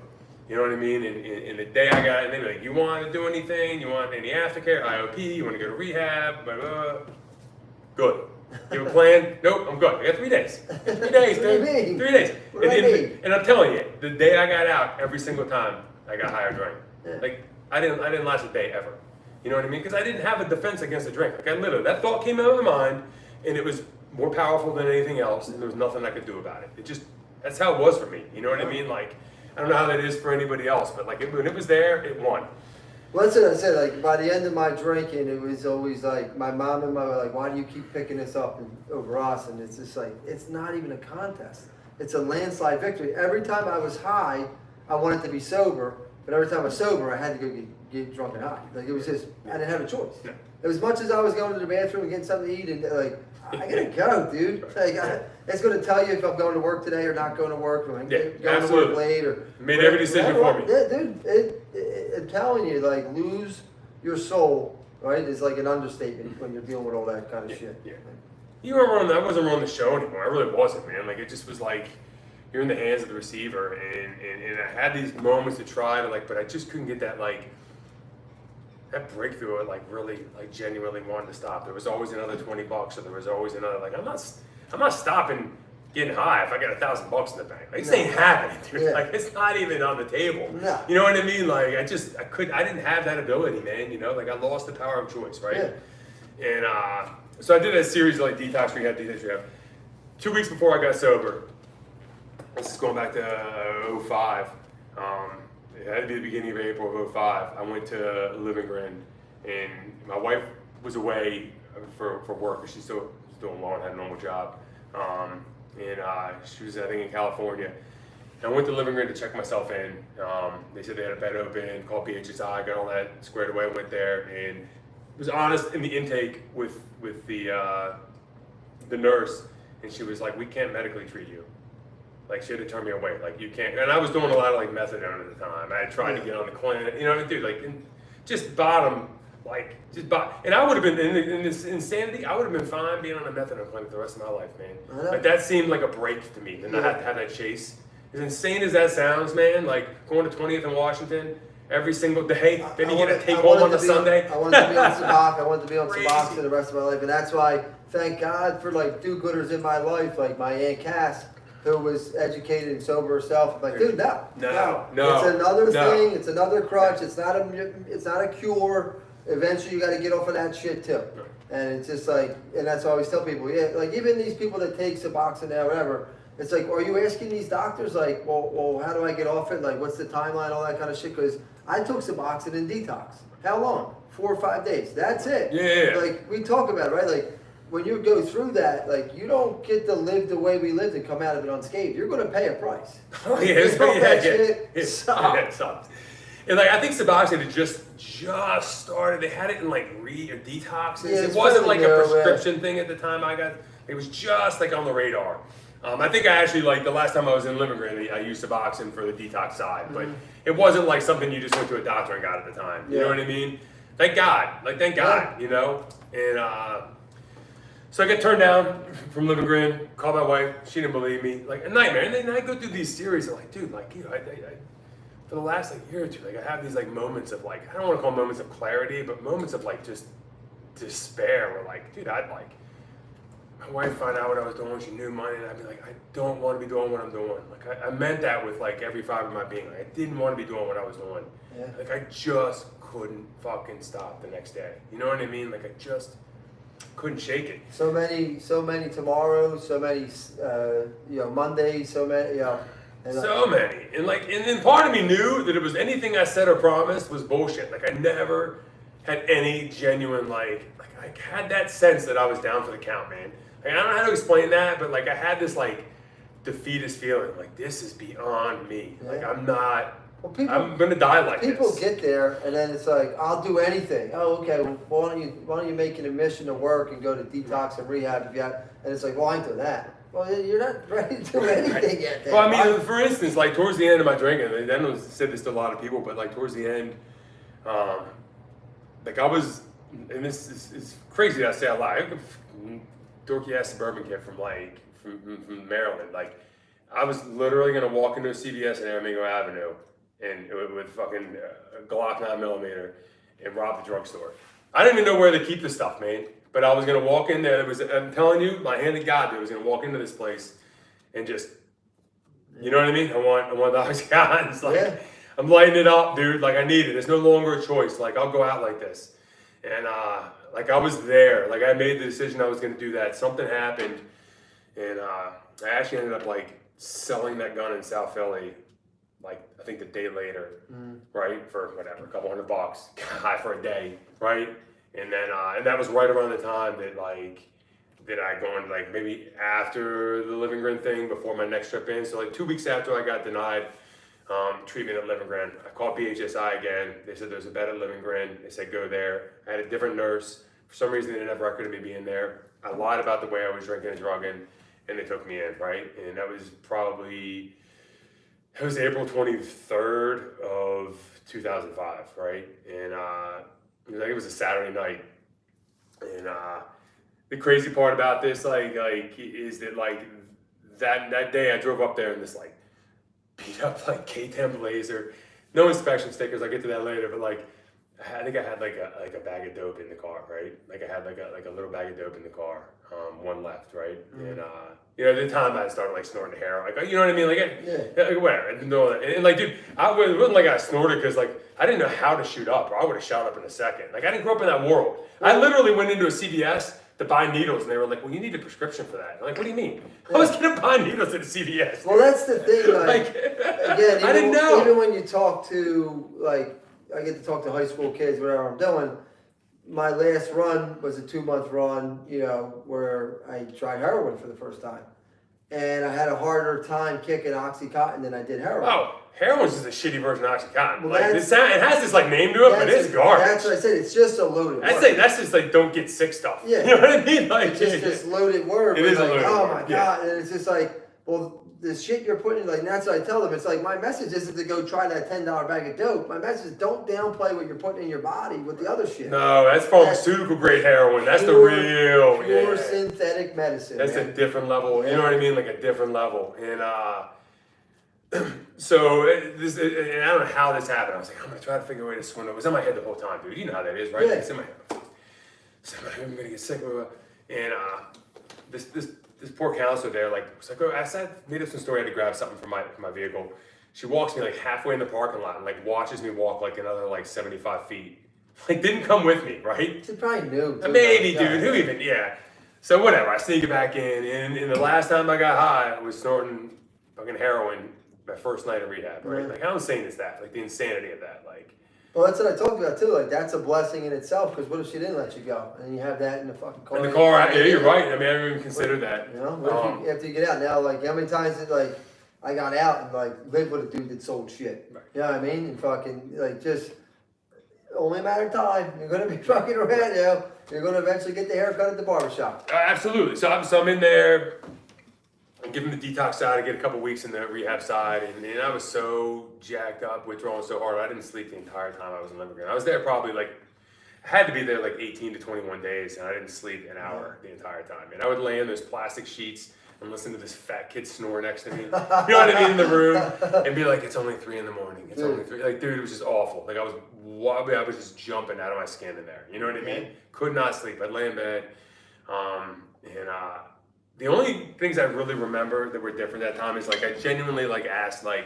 You know what I mean? And the day I got it, and they'd be like, you want to do anything? You want any aftercare, IOP? You want to go to rehab? Blah, blah, blah. Good. You have a plan? Nope, I'm good. I got 3 days. 3 days, dude. 3 days. And I'm telling you, the day I got out, every single time I got high or drank. Yeah. Like I didn't last a day ever. You know what I mean? Because I didn't have a defense against the drink. Like I literally, that thought came out of my mind, and it was more powerful than anything else, and there was nothing I could do about it. It just, that's how it was for me. You know what I mean? Like I don't know how that is for anybody else, but like when it was there, it won. Well, that's what I said. Like by the end of my drinking, it was always like my mom and my were like, "Why do you keep picking this up over us?" And it's just like it's not even a contest. It's a landslide victory. Every time I was high, I wanted to be sober, but every time I was sober, I had to go get drunk and high. Like it was just I didn't have a choice. No. As much as I was going to the bathroom and getting something to eat, and like I gotta go, dude. Like it's going to tell you if I'm going to work today or not going to work. Or I'm going to work late or made every decision for me. Yeah, dude. I'm telling you, like, lose your soul, right, is like an understatement when you're dealing with all that kind of shit. Yeah. You weren't running, I wasn't running the show anymore. I really wasn't, man. Like, it just was like, you're in the hands of the receiver. And I had these moments to try to, like, but I just couldn't get that, like, that breakthrough of, like, really, like, genuinely wanting to stop. There was always another $20, or there was always another, like, I'm not stopping getting high if I got $1,000 in the bank. Like, this ain't happening, dude. Yeah. Like, it's not even on the table. No. You know what I mean? Like, I didn't have that ability, man. You know, like I lost the power of choice, right? Yeah. And so I did a series of like detox rehab. 2 weeks before I got sober, this is going back to 05. It had to be the beginning of April of 05. I went to Living Grand, and my wife was away for work, because she's still doing law and had a normal job. And she was, I think, in California. And I went to Living Room to check myself in. They said they had a bed open, called PHSI, got all that squared away, went there, and was honest in the intake with the nurse, and she was like, "We can't medically treat you." Like, she had to turn me away. Like, you can't. And I was doing a lot of like methadone at the time. I had tried to get on the clinic, you know, dude, like, just bottom. Like, and I would have been, in this insanity, I would have been fine being on a methadone clinic the rest of my life, man. Like, that seemed like a break to me, and not have to have that chase. As insane as that sounds, man, like, going to 20th and Washington every single day, then you get to take home on a Sunday. I wanted to be on Suboxone. I wanted to be on Crazy. Suboxone the rest of my life, and that's why, thank God for, like, do-gooders in my life, like my Aunt Cass, who was educated and sober herself. I'm like, dude, no. It's another thing. It's another crutch. It's not a cure. Eventually, you got to get off of that shit too. And it's just like, and that's why I always tell people, yeah, like even these people that take Suboxone now, whatever, it's like, are you asking these doctors like, well, how do I get off it? Like, what's the timeline, all that kind of shit? Because I took Suboxone and detox. How long? 4 or 5 days. That's it. Yeah. Like, we talk about it, right? Like, when you go through that, like, you don't get to live the way we lived and come out of it unscathed. You're going to pay a price. Oh, yeah. It sucked. And like, I think Suboxone had just started. They had it in like or detoxes. Yeah, it wasn't like a prescription thing at the time I got. It was just like on the radar. I think I actually, like, the last time I was in Livingren, I used Suboxone for the detox side, but it wasn't like something you just went to a doctor and got at the time. You know what I mean? Thank God. Like, thank God, you know? And so I get turned down from Livingren, called my wife, she didn't believe me. Like, a nightmare. And then I go through these series, I'm like, dude, like, you know, for the last, like, year or two, like, I have these, like, moments of, like, I don't want to call them moments of clarity, but moments of, like, just despair where, like, dude, I'd, like, my wife found out what I was doing, she knew money, and I'd be like, I don't want to be doing what I'm doing. Like, I meant that with, like, every fiber of my being. Like, I didn't want to be doing what I was doing. Yeah. Like, I just couldn't fucking stop the next day. You know what I mean? Like, I just couldn't shake it. So many tomorrows, so many, Mondays, so many, So many. And, like, and then part of me knew that it was anything I said or promised was bullshit. Like, I never had any genuine, like I had that sense that I was down for the count, man. Like, I don't know how to explain that, but, like, I had this, like, defeatist feeling. Like, this is beyond me. Yeah. Like, I'm not, I'm going to die like this. People get there, and then it's like, I'll do anything. Oh, okay, well, why don't you make it a mission to work and go to detox and rehab if you have, and it's like, well, I ain't doing that. Well, you're not ready to do anything yet. Well, I mean, for instance, like, towards the end of my drinking, I know I said this to a lot of people, but, like, towards the end, like, I was, and this is crazy that I say a lot. I'm a dorky ass suburban kid from Maryland. Like, I was literally gonna walk into a CVS in Aramingo Avenue and with fucking a Glock 9mm and rob the drugstore. I didn't even know where they keep the stuff, man. But I was gonna walk in there. I'm telling you, my hand to God, dude, I was gonna walk into this place and just, you know what I mean? I want those guys. Like, yeah. I'm lighting it up, dude. Like, I need it. It's no longer a choice. Like, I'll go out like this. And, like, I was there. Like, I made the decision I was going to do that. Something happened. And I actually ended up, like, selling that gun in South Philly, like, I think the day later, right? For whatever, a couple $100, high for a day, right? And then, and that was right around the time that, like, that I go in, like, maybe after the Livingren thing, before my next trip in. So, like, 2 weeks after I got denied treatment at Livingren, I called BHSI again. They said there's a bed at Livingren. They said go there. I had a different nurse. For some reason, they didn't have record of me being there. I lied about the way I was drinking and drugging, and they took me in, right? And that was probably, it was April 23rd of 2005, right? And it was a Saturday night. And the crazy part about this, like is that, like, that day I drove up there in this, like, beat up, like, K10 Blazer, no inspection stickers. I'll get to that later, but, like, I think I had like a bag of dope in the car, right? Like, I had like a little bag of dope in the car, one left, right? And at the time I started, like, snorting heroin, like, you know what I mean? Like, like, whatever. I didn't know that. And, like, dude, it wasn't like I snorted because, like, I didn't know how to shoot up, or I would have shot up in a second. Like, I didn't grow up in that world. I literally went into a CVS to buy needles, and they were like, well, you need a prescription for that. I'm like, what do you mean? I was going to buy needles at a CVS. Well, that's the thing, like again, I didn't know. Even when you talk to, like, I get to talk to high school kids, whatever I'm doing, my last run was a 2-month run, where I tried heroin for the first time. And I had a harder time kicking Oxycontin than I did heroin. Oh, heroin's just a shitty version of Oxycontin. Well, like, it has this, like, name to it, but it's garbage. That's what I said. It's just a loaded word. I'd say that's just, like, don't get sick stuff. Yeah. You know what I mean? Like, it's just this loaded word. It is like, a loaded oh word. my God. And it's just like, well, the shit you're putting, like, that's what I tell them. It's like, my message isn't to go try that $10 bag of dope. My message is don't downplay what you're putting in your body with the other shit. No, that's pharmaceutical grade heroin. That's the real. Pure synthetic medicine. That's a different level. You know what I mean? Like, a different level. And so this, and I don't know how this happened. I was like, I'm gonna try to figure a way to swindle. It was in my head the whole time, dude. You know how that is, right? Yeah. It's in my head. So I'm gonna get sick. And this poor counselor there, like, was like, oh, I made up some story. I had to grab something from my vehicle. She walks me, like, halfway in the parking lot and, like, watches me walk, like, another, like, 75 feet. Like, didn't come with me, right? She probably knew. Maybe, dude. Who even? Yeah. So whatever, I sneak it back in, and the last time I got high, I was snorting fucking heroin my first night of rehab, right? Yeah. Like, how insane is that? Like, the insanity of that, like. Well, that's what I talked about too. Like, that's a blessing in itself. Because what if she didn't let you go, and you have that in the fucking car? In the car, yeah, you're right. I mean, I didn't even consider that. You know, what if you, after you get out now, like, how many times did like I got out and like lived with a dude that sold shit? Right. You know what I mean? And fucking like just only a matter of time. You're gonna be fucking around, you know. You're gonna eventually get the haircut at the barbershop. Absolutely. So I'm in there. I'm giving the detox side. I get a couple weeks in the rehab side, and I was so jacked up, withdrawing so hard. I didn't sleep the entire time I was in Livingston. I was there probably like, I had to be there like 18 to 21 days, and I didn't sleep an hour the entire time. And I would lay in those plastic sheets and listen to this fat kid snore next to me. You know what I mean? In the room, and be like, it's only 3 a.m. It's only 3. Like, dude, it was just awful. Like, I was just jumping out of my skin in there. You know what I mean? Could not sleep. I'd lay in bed, the only things I really remember that were different that time is like I genuinely like asked like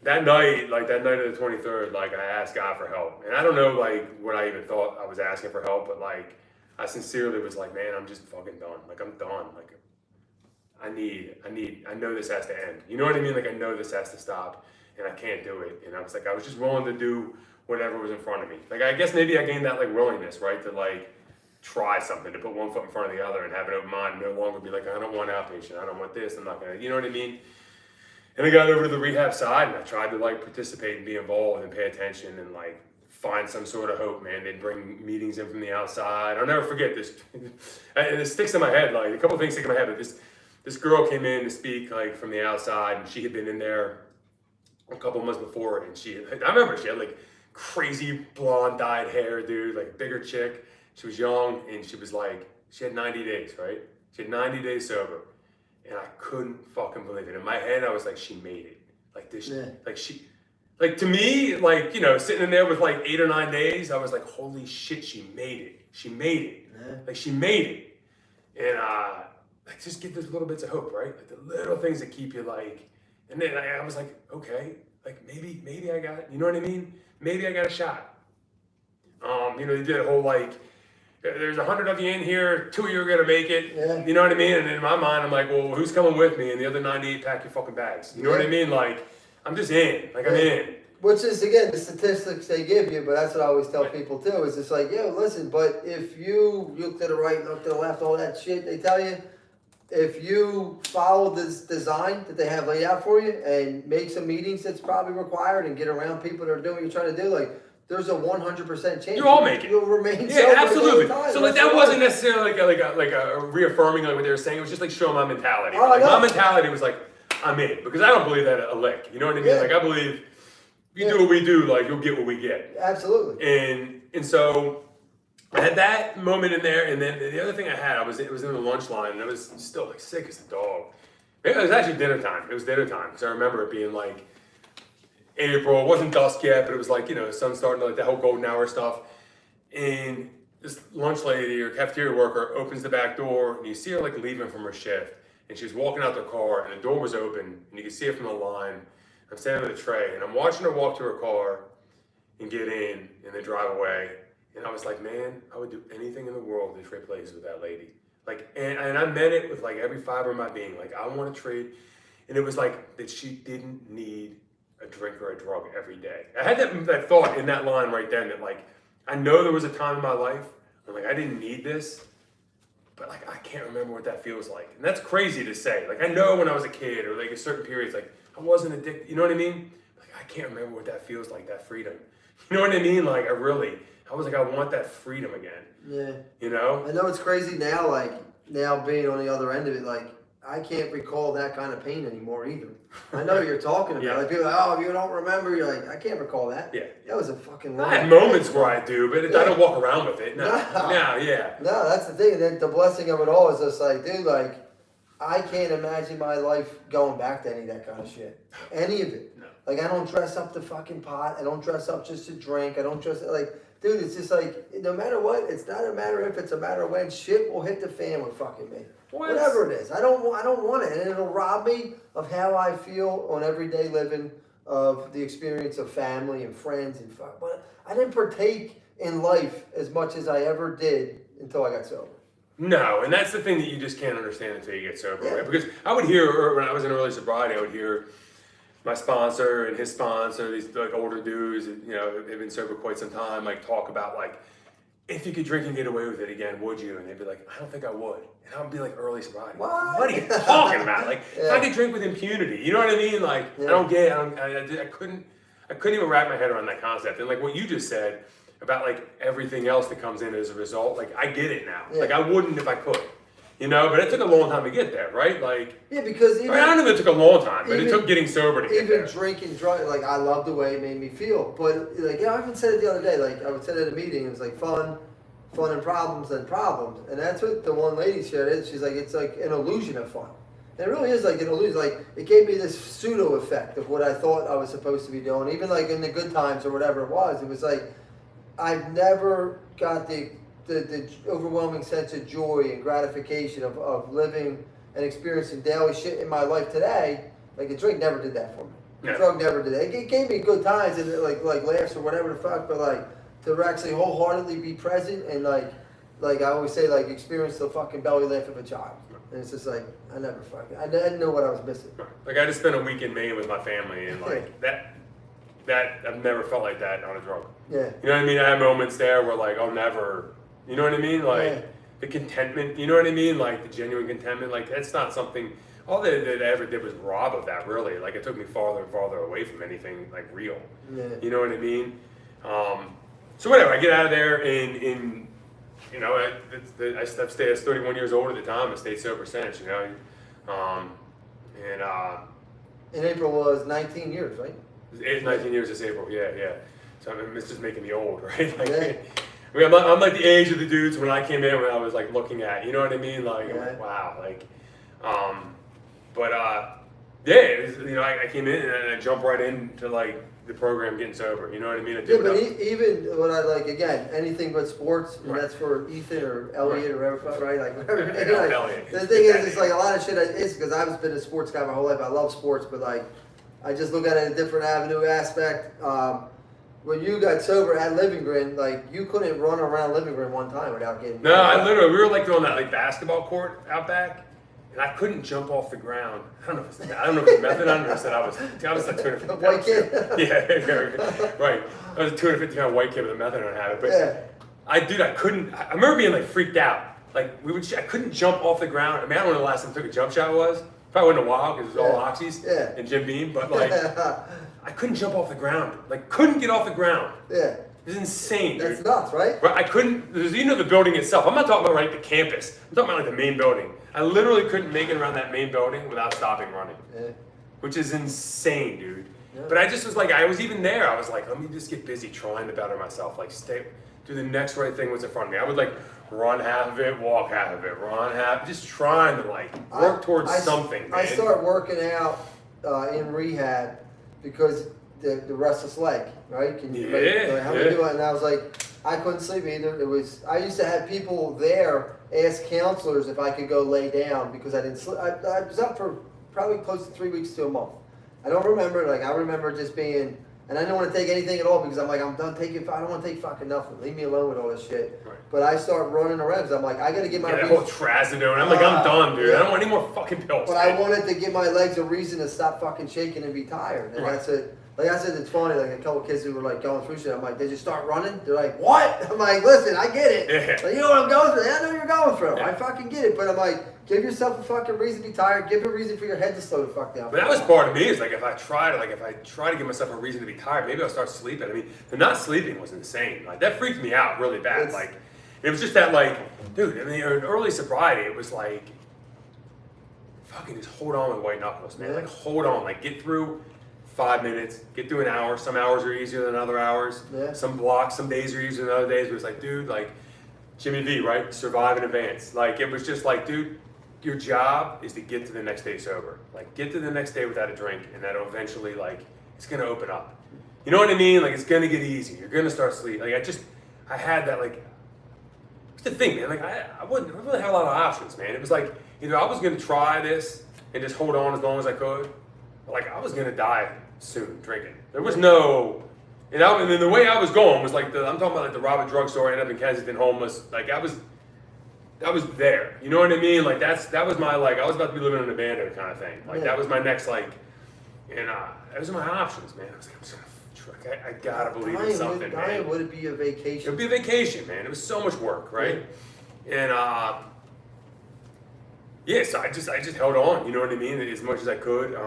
that night of the 23rd, like I asked God for help. And I don't know like what I even thought I was asking for help, but like I sincerely was like, man, I'm just fucking done. Like I'm done. Like I know this has to end. You know what I mean? Like I know this has to stop and I can't do it. And I was just willing to do whatever was in front of me. Like I guess maybe I gained that like willingness, right? To like try something, to put one foot in front of the other and have an open mind, no longer be like, I don't want outpatient, I don't want this, I'm not gonna, you know what I mean? And I got over to the rehab side and I tried to like participate and be involved and pay attention and like find some sort of hope, man. They'd bring meetings in from the outside. I'll never forget this, and it sticks in my head, like a couple things stick in my head, but this girl came in to speak like from the outside and she had been in there a couple months before and I remember she had like crazy blonde dyed hair, dude, like bigger chick. She was young and she was like, she had 90 days, right? She had 90 days sober. And I couldn't fucking believe it. In my head, I was like, she made it. Like this, like to me, like, you know, sitting in there with like 8 or 9 days, I was like, holy shit, she made it. She made it. Yeah. Like she made it. And like just get those little bits of hope, right? Like the little things that keep you like, and then I was like, okay, like maybe I got, you know what I mean? Maybe I got a shot. You know, they did a whole like, there's 100 of you in here, 2 of you are gonna make it. Yeah. You know what I mean? And in my mind, I'm like, well, who's coming with me? And the other 98 pack your fucking bags. You know what I mean? Like, I'm just in. Like, I'm in. Which is, again, the statistics they give you, but that's what I always tell people too, is it's like, yo, listen, but if you look to the right, look to the left, all that shit they tell you, if you follow this design that they have laid out for you and make some meetings that's probably required and get around people that are doing what you're trying to do, like, there's a 100% chance you all make it. You'll remain sober. Absolutely. So like that wasn't necessarily like a reaffirming like what they were saying. It was just like showing my mentality. Like, my mentality was like, I'm in, because I don't believe that a lick. You know what I mean? Yeah. Like I believe you do what we do, like you'll get what we get. Absolutely. And so I had that moment in there, and then the other thing I had, it was in the lunch line, and I was still like sick as a dog. It was actually dinner time. It was dinner time because I remember it being like April. It wasn't dusk yet, but it was like, you know, the sun's starting to like the whole golden hour stuff. And this lunch lady or cafeteria worker opens the back door and you see her like leaving from her shift. And she was walking out the car and the door was open and you could see it from the line. I'm standing with a tray and I'm watching her walk to her car and get in and then drive away. And I was like, man, I would do anything in the world to trade places with that lady. Like, and I meant it with like every fiber of my being. Like, I want to trade. And it was like that she didn't need a drink or a drug every day. I had that thought in that line right then that like, I know there was a time in my life when like I didn't need this, but like I can't remember what that feels like. And that's crazy to say. Like I know when I was a kid or like a certain periods, like I wasn't addicted, you know what I mean? Like I can't remember what that feels like, that freedom. You know what I mean? Like I was like, I want that freedom again. Yeah. You know? I know it's crazy now, like now being on the other end of it, like I can't recall that kind of pain anymore either. I know what you're talking about. Like people are like, oh, if you don't remember, you're like, I can't recall that. Yeah. That was a fucking I had moments where I do, but I don't walk around with it. No, that's the thing. And then the blessing of it all is just like, dude, like, I can't imagine my life going back to any of that kind of shit. Any of it. No. Like, I don't dress up to fucking pot. I don't dress up just to drink. I don't dress like, dude, it's just like, no matter what, it's not a matter if, it's a matter of when. Shit will hit the fan with fucking me. Whatever it is. I don't want it. And it'll rob me of how I feel on everyday living, of the experience of family and friends and fuck. But I didn't partake in life as much as I ever did until I got sober. No, and that's the thing that you just can't understand until you get sober, Yeah. right? Because I would hear, when I was in early sobriety, I would hear my sponsor and his sponsor, these like older dudes, they've been sober quite some time, like talk about like, if you could drink and get away with it again, would you? And they'd be like, I don't think I would. And I would be like, early sobriety. What? Are you talking about? Like, Yeah. if I could drink with impunity, you know what I mean? Like, Yeah. I couldn't even wrap my head around that concept. And like what you just said about like everything else that comes in as a result, like I get it now. Yeah. Like I wouldn't if I could, but it took a long time to get there, right? Like, Yeah, because even, I don't know if it took a long time, but it even- took getting sober to get there. even drinking drunk, like I love the way it made me feel. But like, I even said it the other day. Like I would say it at a meeting, it was like fun and problems, and that's what the one lady shared. Is she's like, it's like an illusion of fun. And it really is like an illusion. Like it gave me this pseudo effect of what I thought I was supposed to be doing. Even like in the good times or whatever it was like I've never got the overwhelming sense of joy and gratification of living and experiencing daily shit in my life today. Like a drink never did that for me. Yeah. A drug never did that. It gave me good times and like laughs or whatever the fuck, but like to actually wholeheartedly be present and like I always say, like experience the fucking belly laugh of a child. And it's just like I didn't know what I was missing. Like I just spent a week in Maine with my family, and like that I've never felt like that on a drug. Yeah. You know what I mean? I had moments there where like I'll never, you know what I mean? Like Yeah. the contentment, you know what I mean? Like the genuine contentment, like that's not something. All that I ever did was rob of that. Really, like it took me farther and farther away from anything like real. Yeah. You know what I mean? So whatever, I get out of there and I stayed. I was 31 years old at the time. I stayed sober since. In April was 19 years, right? 19 years this April. Yeah. So I mean, it's just making me old, right? Like, Yeah. I mean, I'm like the age of the dudes when I came in, when I was like looking at, you know what I mean? Like, I'm like, wow, like, yeah, it was, I came in and I jumped right into like the program getting sober. You know what I mean? I Yeah, did but it up. even when I like again anything but sports, and Right. that's for Ethan or Elliot or whatever, right? Like whatever. Yeah, like, Elliot. the thing is, it's like a lot of shit is because I've been a sports guy my whole life. I love sports, but like I just look at it in a different avenue aspect. When you got sober at Living Green, like you couldn't run around Living Green one time without getting. No, I literally, we were like on that like basketball court out back, and I couldn't jump off the ground. I don't know if it's methadone or said I was like 250 pounds. White kid. Yeah, right. I was a 250-pound white kid with a methadone habit, but Yeah. I couldn't. I remember being like freaked out. Like I couldn't jump off the ground. I mean, I don't know the last time I took a jump shot was. Probably wasn't a while because it was all oxys and Jim Beam, but like I couldn't jump off the ground. Like couldn't get off the ground. Yeah. It was insane, dude. That's nuts, right? Right, I couldn't. There's the building itself. I'm not talking about the campus. I'm talking about like the main building. I literally couldn't make it around that main building without stopping running, which is insane, dude. Yeah. But I just was like, I was even there. I was like, let me just get busy trying to better myself. Like, do the next right thing was in front of me. I would like run half of it, walk half of it, run half, just trying to like work towards something. Man. I started working out in rehab because the restless leg, right? Can you how we do it? And I was like, I couldn't sleep either. I used to have people there ask counselors if I could go lay down because I didn't sleep. I was up for probably close to 3 weeks to a month. I don't remember. Like I remember just being, and I didn't want to take anything at all because I'm like, I'm done taking. I don't want to take fucking nothing. Leave me alone with all this shit. Right. But I start running around because I'm like, I got to get my. That whole trazodone. I'm like, I'm done, dude. I don't want any more fucking pills. But I wanted to give my legs a reason to stop fucking shaking and be tired. And that's it. Like I said, it's funny. Like a couple kids who were like going through shit. I'm like, did you start running? They're like, what? I'm like, listen, I get it. Yeah. Like, you know what I'm going through? I know you're going through. Yeah. I fucking get it. But I'm like, give yourself a fucking reason to be tired. Give a reason for your head to slow the fuck down. But that was part of me. Is like if I try to give myself a reason to be tired, maybe I'll start sleeping. I mean, the not sleeping was insane. Like that freaked me out really bad. Like it was just that like, dude. I mean, in early sobriety, it was like, fucking just hold on with white knuckles, man. Yeah. Like hold on, like get through 5 minutes, get through an hour. Some hours are easier than other hours. Yeah. Some blocks, some days are easier than other days. But it's like, dude, like Jimmy V, right? Survive in advance. Like it was just like, dude, your job is to get to the next day sober. Like get to the next day without a drink, and that'll eventually like it's gonna open up. You know what I mean? Like it's gonna get easy. You're gonna start sleeping. Like I had that like. It's the thing, man. Like I really had a lot of options, man. It was like either I was gonna try this and just hold on as long as I could, or like I was gonna die soon drinking. There was no. And then the way I was going was like I'm talking about like the Robert drugstore. I ended up in Kensington homeless. Like was there. You know what I mean? Like that was my like I was about to be living in an abandoned kind of thing. Like that was my next like, and those are my options, man. I was like, I'm just gonna I gotta believe in something, man. Would it be a vacation? It would be a vacation, man. It was so much work, right? And yeah, so I just held on. You know what I mean? As much as I could.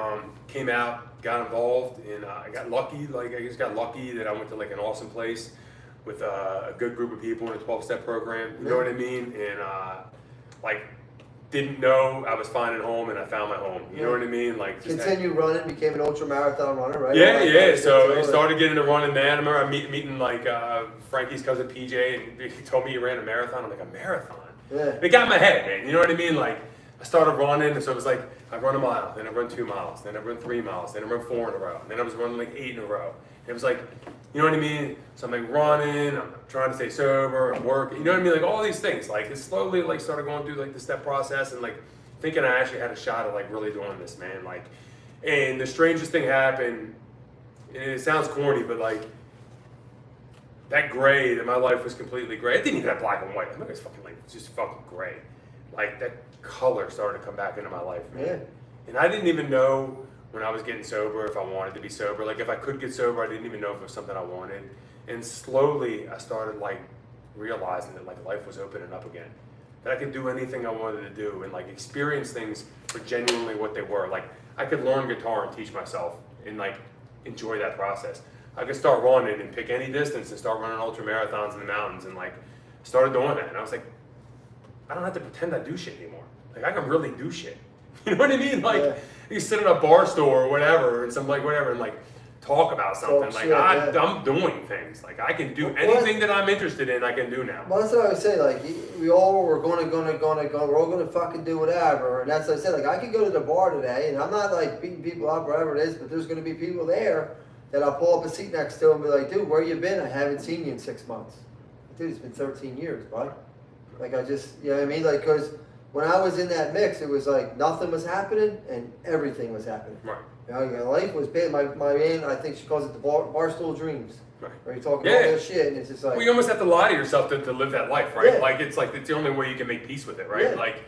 Came out, got involved, and I got lucky. Like I just got lucky that I went to like an awesome place with a good group of people in a 12-step program. You know what I mean? And like didn't know I was finding home, and I found my home. You know what I mean? Like just continued running, became an ultra marathon runner, right? Yeah. So I started getting into running. Then I remember I meeting like Frankie's cousin PJ, and he told me he ran a marathon. I'm like, a marathon? Yeah. It got in my head, man. You know what I mean? Like I started running, and so it was like I run a mile, then I run 2 miles, then I run 3 miles, then I run 4 in a row, then I was running like 8 in a row. And it was like, you know what I mean? So I'm like running, I'm trying to stay sober, I'm working, you know what I mean? Like all these things. Like it slowly like started going through like the step process and like thinking I actually had a shot at like really doing this, man. Like, and the strangest thing happened, and it sounds corny, but like that gray, that my life was completely gray. It didn't even have black and white. I mean, it was fucking like just fucking gray. Like that color started to come back into my life, man. Yeah. And I didn't even know when I was getting sober if I wanted to be sober. Like if I could get sober, I didn't even know if it was something I wanted. And slowly I started like realizing that like life was opening up again. That I could do anything I wanted to do and like experience things for genuinely what they were. Like I could learn guitar and teach myself and like enjoy that process. I could start running and pick any distance and start running ultra marathons in the mountains and like started doing that. And I was like, I don't have to pretend I do shit anymore. Like I can really do shit. You know what I mean? Like you sit in a bar store or whatever, and some like whatever, and like talk about something. Like I'm doing things. Like I can do anything that I'm interested in. I can do now. Well, that's what I would say. Like we all were gonna. We're all gonna fucking do whatever. And that's what I said. Like I could go to the bar today, and I'm not like beating people up, whatever it is. But there's gonna be people there that I'll pull up a seat next to and be like, dude, where you been? I haven't seen you in 6 months. Dude, it's been 13 years, bud. Like I just, you know what I mean? Like, cause when I was in that mix, it was like nothing was happening and everything was happening. Right. You know, life was big. My man, I think she calls it the barstool dreams. Right. Where you're talking all that shit, and it's just like. Well, you almost have to lie to yourself to live that life, right? Yeah. Like it's the only way you can make peace with it, right? Yeah. Like,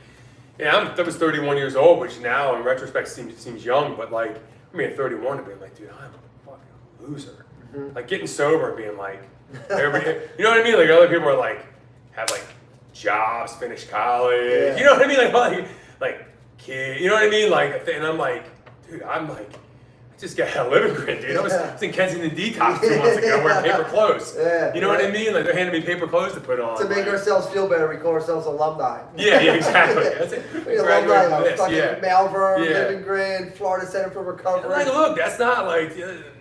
yeah, I was 31 years old, which now in retrospect seems young, but like, I mean, at 31 and being like, dude, I'm a fucking loser. Mm-hmm. Like getting sober and being like, everybody, you know what I mean? Like other people are like, have like jobs, finish college, you know what I mean? Like kid, you know what I mean? Like, and I'm like, dude, I'm like, I just got a living grid, dude. I was in Kensington Detox 2 months ago wearing paper clothes. You know what I mean? Like they're handing me paper clothes to put on. To make ourselves feel better, we call ourselves alumni. Yeah, exactly. That's it. Alumni, like fucking Malvern, Yeah. Living Grid, Florida Center for Recovery. And like, look, that's not like,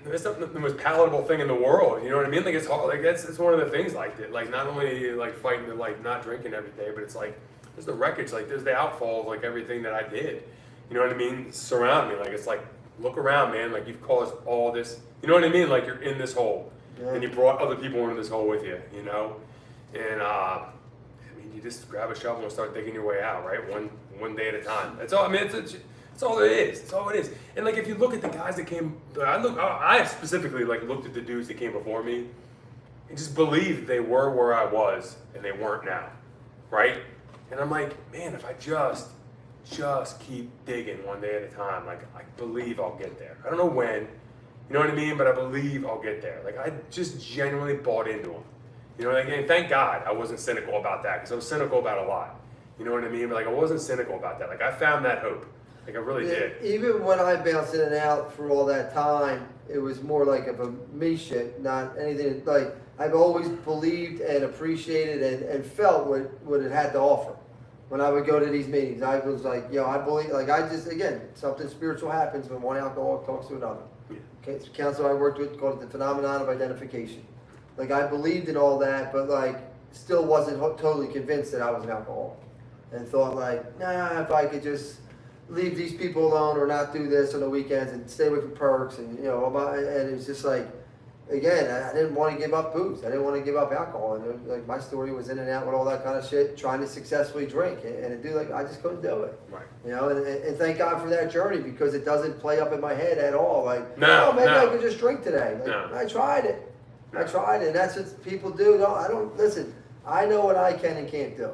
that's not the most palatable thing in the world. You know what I mean? Like it's hard. Like it's one of the things like that. Like not only like fighting to like not drinking every day, but it's like there's the wreckage. Like there's the outfall of like everything that I did. You know what I mean? Surround me. Like it's like look around, man. Like you've caused all this. You know what I mean? Like you're in this hole, and you brought other people into this hole with you. You know, and I mean, you just grab a shovel and start digging your way out, right? One day at a time. That's all. I mean, it's all it is. It's all it is. And like if you look at the guys that came, I specifically like looked at the dudes that came before me, and just believed they were where I was and they weren't now, right? And I'm like, man, if I just keep digging one day at a time, like I believe I'll get there. I don't know when, you know what I mean? But I believe I'll get there. Like I just genuinely bought into them. You know, like, and thank God I wasn't cynical about that because I was cynical about a lot. You know what I mean? But like I wasn't cynical about that. Like I found that hope. Like I really did. Even when I bounced in and out for all that time, it was more like of a me shit, not anything. Like I've always believed and appreciated and felt what it had to offer. When I would go to these meetings, I was like, yo, I believe, like I just, again, something spiritual happens when one alcoholic talks to another. Yeah. Okay, it's a counselor I worked with called it the phenomenon of identification. Like I believed in all that, but like still wasn't totally convinced that I was an alcoholic. And thought like, nah, if I could just leave these people alone or not do this on the weekends and stay away from perks and, you know, and it's just like, again, I didn't want to give up booze. I didn't want to give up alcohol. And like my story was in and out with all that kind of shit, trying to successfully drink. And do like I just couldn't do it. Right. You know, and thank God for that journey because it doesn't play up in my head at all. Like, maybe I could just drink today. Like, I tried it. I tried it. And that's what people do. No, I don't listen. I know what I can and can't do.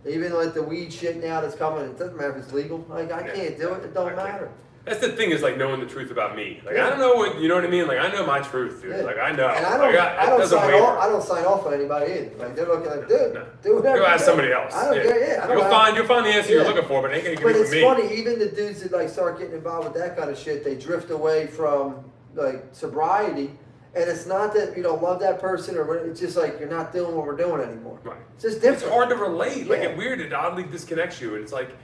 Even like the weed shit now that's coming, it doesn't matter if it's legal. Like I can't do it. It don't matter. That's the thing is like knowing the truth about me. Like I don't know what you know what I mean. Like I know my truth, dude. Yeah. Like I know. And I don't sign off on anybody either. Like they're looking like, dude, do whatever. Go ask somebody else. I don't care. Yeah, you'll find the answer you're looking for, but it ain't gonna give it to me. But it's funny, even the dudes that like start getting involved with that kind of shit, they drift away from like sobriety. And it's not that you don't love that person, or it's just like you're not doing what we're doing anymore. Right. It's just different. It's hard to relate. Like it's weird. It oddly disconnects you, and it's like.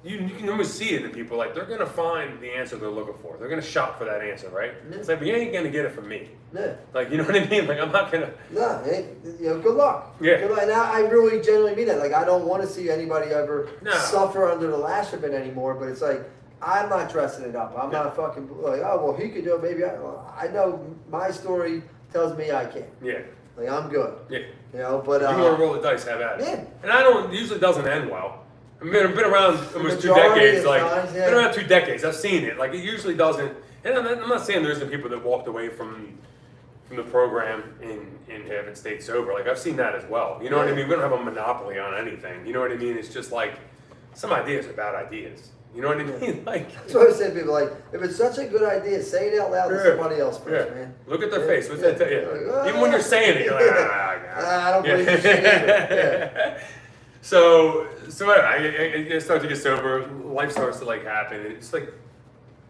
You can almost see it in people, like they're gonna find the answer they're looking for. They're gonna shop for that answer, right? Yeah. It's like, but you ain't gonna get it from me. Yeah. Like, you know what I mean? Like, I'm not gonna. No, good luck. Yeah. Good luck. And I really genuinely mean that. Like, I don't want to see anybody ever suffer under the lash of it anymore. But it's like, I'm not dressing it up. I'm not fucking like, oh well, he could do it. Maybe I know my story tells me I can. Yeah. Like I'm good. Yeah. You know, but you want to roll the dice, have at it. Yeah. And I don't. Usually doesn't end well. I've been around almost 2 Majority decades. of Like, times, been around 2 decades. I've seen it. Like, it usually doesn't. And I'm not saying there isn't people that walked away from the program and haven't stayed sober. Like, I've seen that as well. You know what I mean? We don't have a monopoly on anything. You know what I mean? It's just like some ideas are bad ideas. You know what I mean? Like, that's what I say to people. Like, if it's such a good idea, say it out loud to somebody else first, man. Look at their face. What's that tell you? Like, even when you're saying it, you're like, I don't believe this shit either. So anyway, I start to get sober. Life starts to like happen, and it's like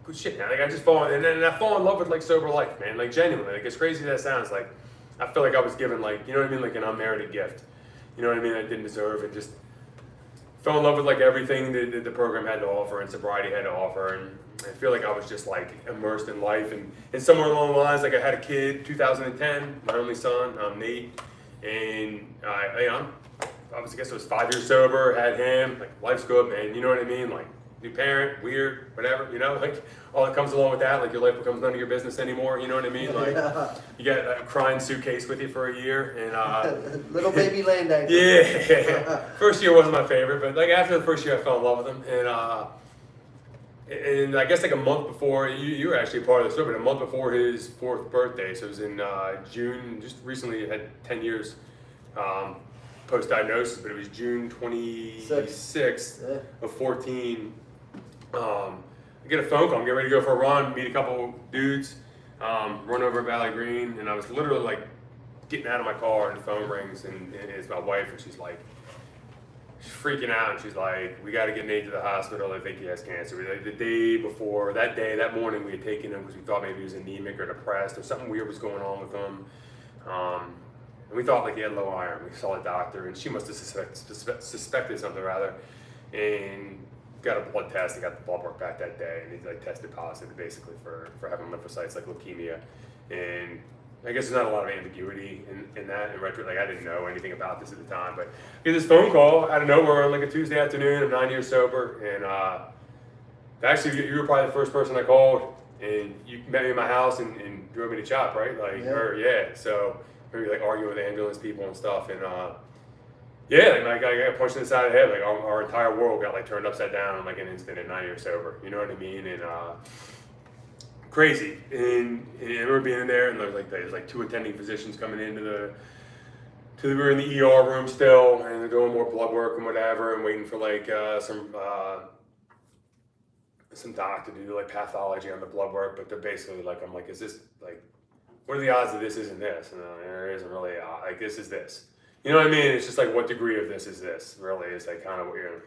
good shit, man. Like I just fall, and then I fall in love with like sober life, man. Like genuinely, like as crazy as that sounds, like I feel like I was given like you know what I mean, like an unmerited gift. You know what I mean? I didn't deserve, and just fell in love with like everything that the program had to offer and sobriety had to offer, and I feel like I was just like immersed in life, and somewhere along the lines, like I had a kid, 2010, my only son, Nate, and I guess it was 5 years sober, had him, like life's good, man, you know what I mean? Like new parent, weird, whatever, you know, like all that comes along with that, like your life becomes none of your business anymore, you know what I mean? Like you got a crying suitcase with you for a year, and little baby land anchor. Yeah, first year wasn't my favorite, but like after the first year I fell in love with him, and I guess like a month before, you were actually a part of the story, but a month before his 4th birthday, so it was in June, just recently had 10 years post-diagnosis, but it was June 26th of 14. I get a phone call, I'm getting ready to go for a run, meet a couple dudes, run over Valley Green, and I was literally like getting out of my car and the phone rings, and it's my wife, and she's like, she's freaking out, and she's like, we got to get Nate to the hospital, I think he has cancer. Like the day before, that morning we had taken him because we thought maybe he was anemic or depressed or something weird was going on with him. And we thought like he had low iron. We saw a doctor, and she must have suspected something rather, and got a blood test and got the blood work back that day, and he like tested positive basically for having lymphocytes like leukemia. And I guess there's not a lot of ambiguity in that. In retro, like I didn't know anything about this at the time, but I get this phone call out of nowhere on like a Tuesday afternoon. I'm 9 years sober, and actually you were probably the first person I called, and you met me in my house and drove me to CHOP, right? Like, so. Maybe like arguing with ambulance people and stuff, and like I got punched in the side of the head. Like our entire world got like turned upside down in like an instant at 9 years sober. You know what I mean? And crazy. And I remember being in there, and there's like 2 attending physicians coming into we were in the ER room still, and they're doing more blood work and whatever, and waiting for like some doc to do like pathology on the blood work. But they're basically like, I'm like, is this like, what are the odds that this isn't this? And there isn't really, like, this is this. You know what I mean? It's just like, what degree of this is this? Really, is like kind of what you're,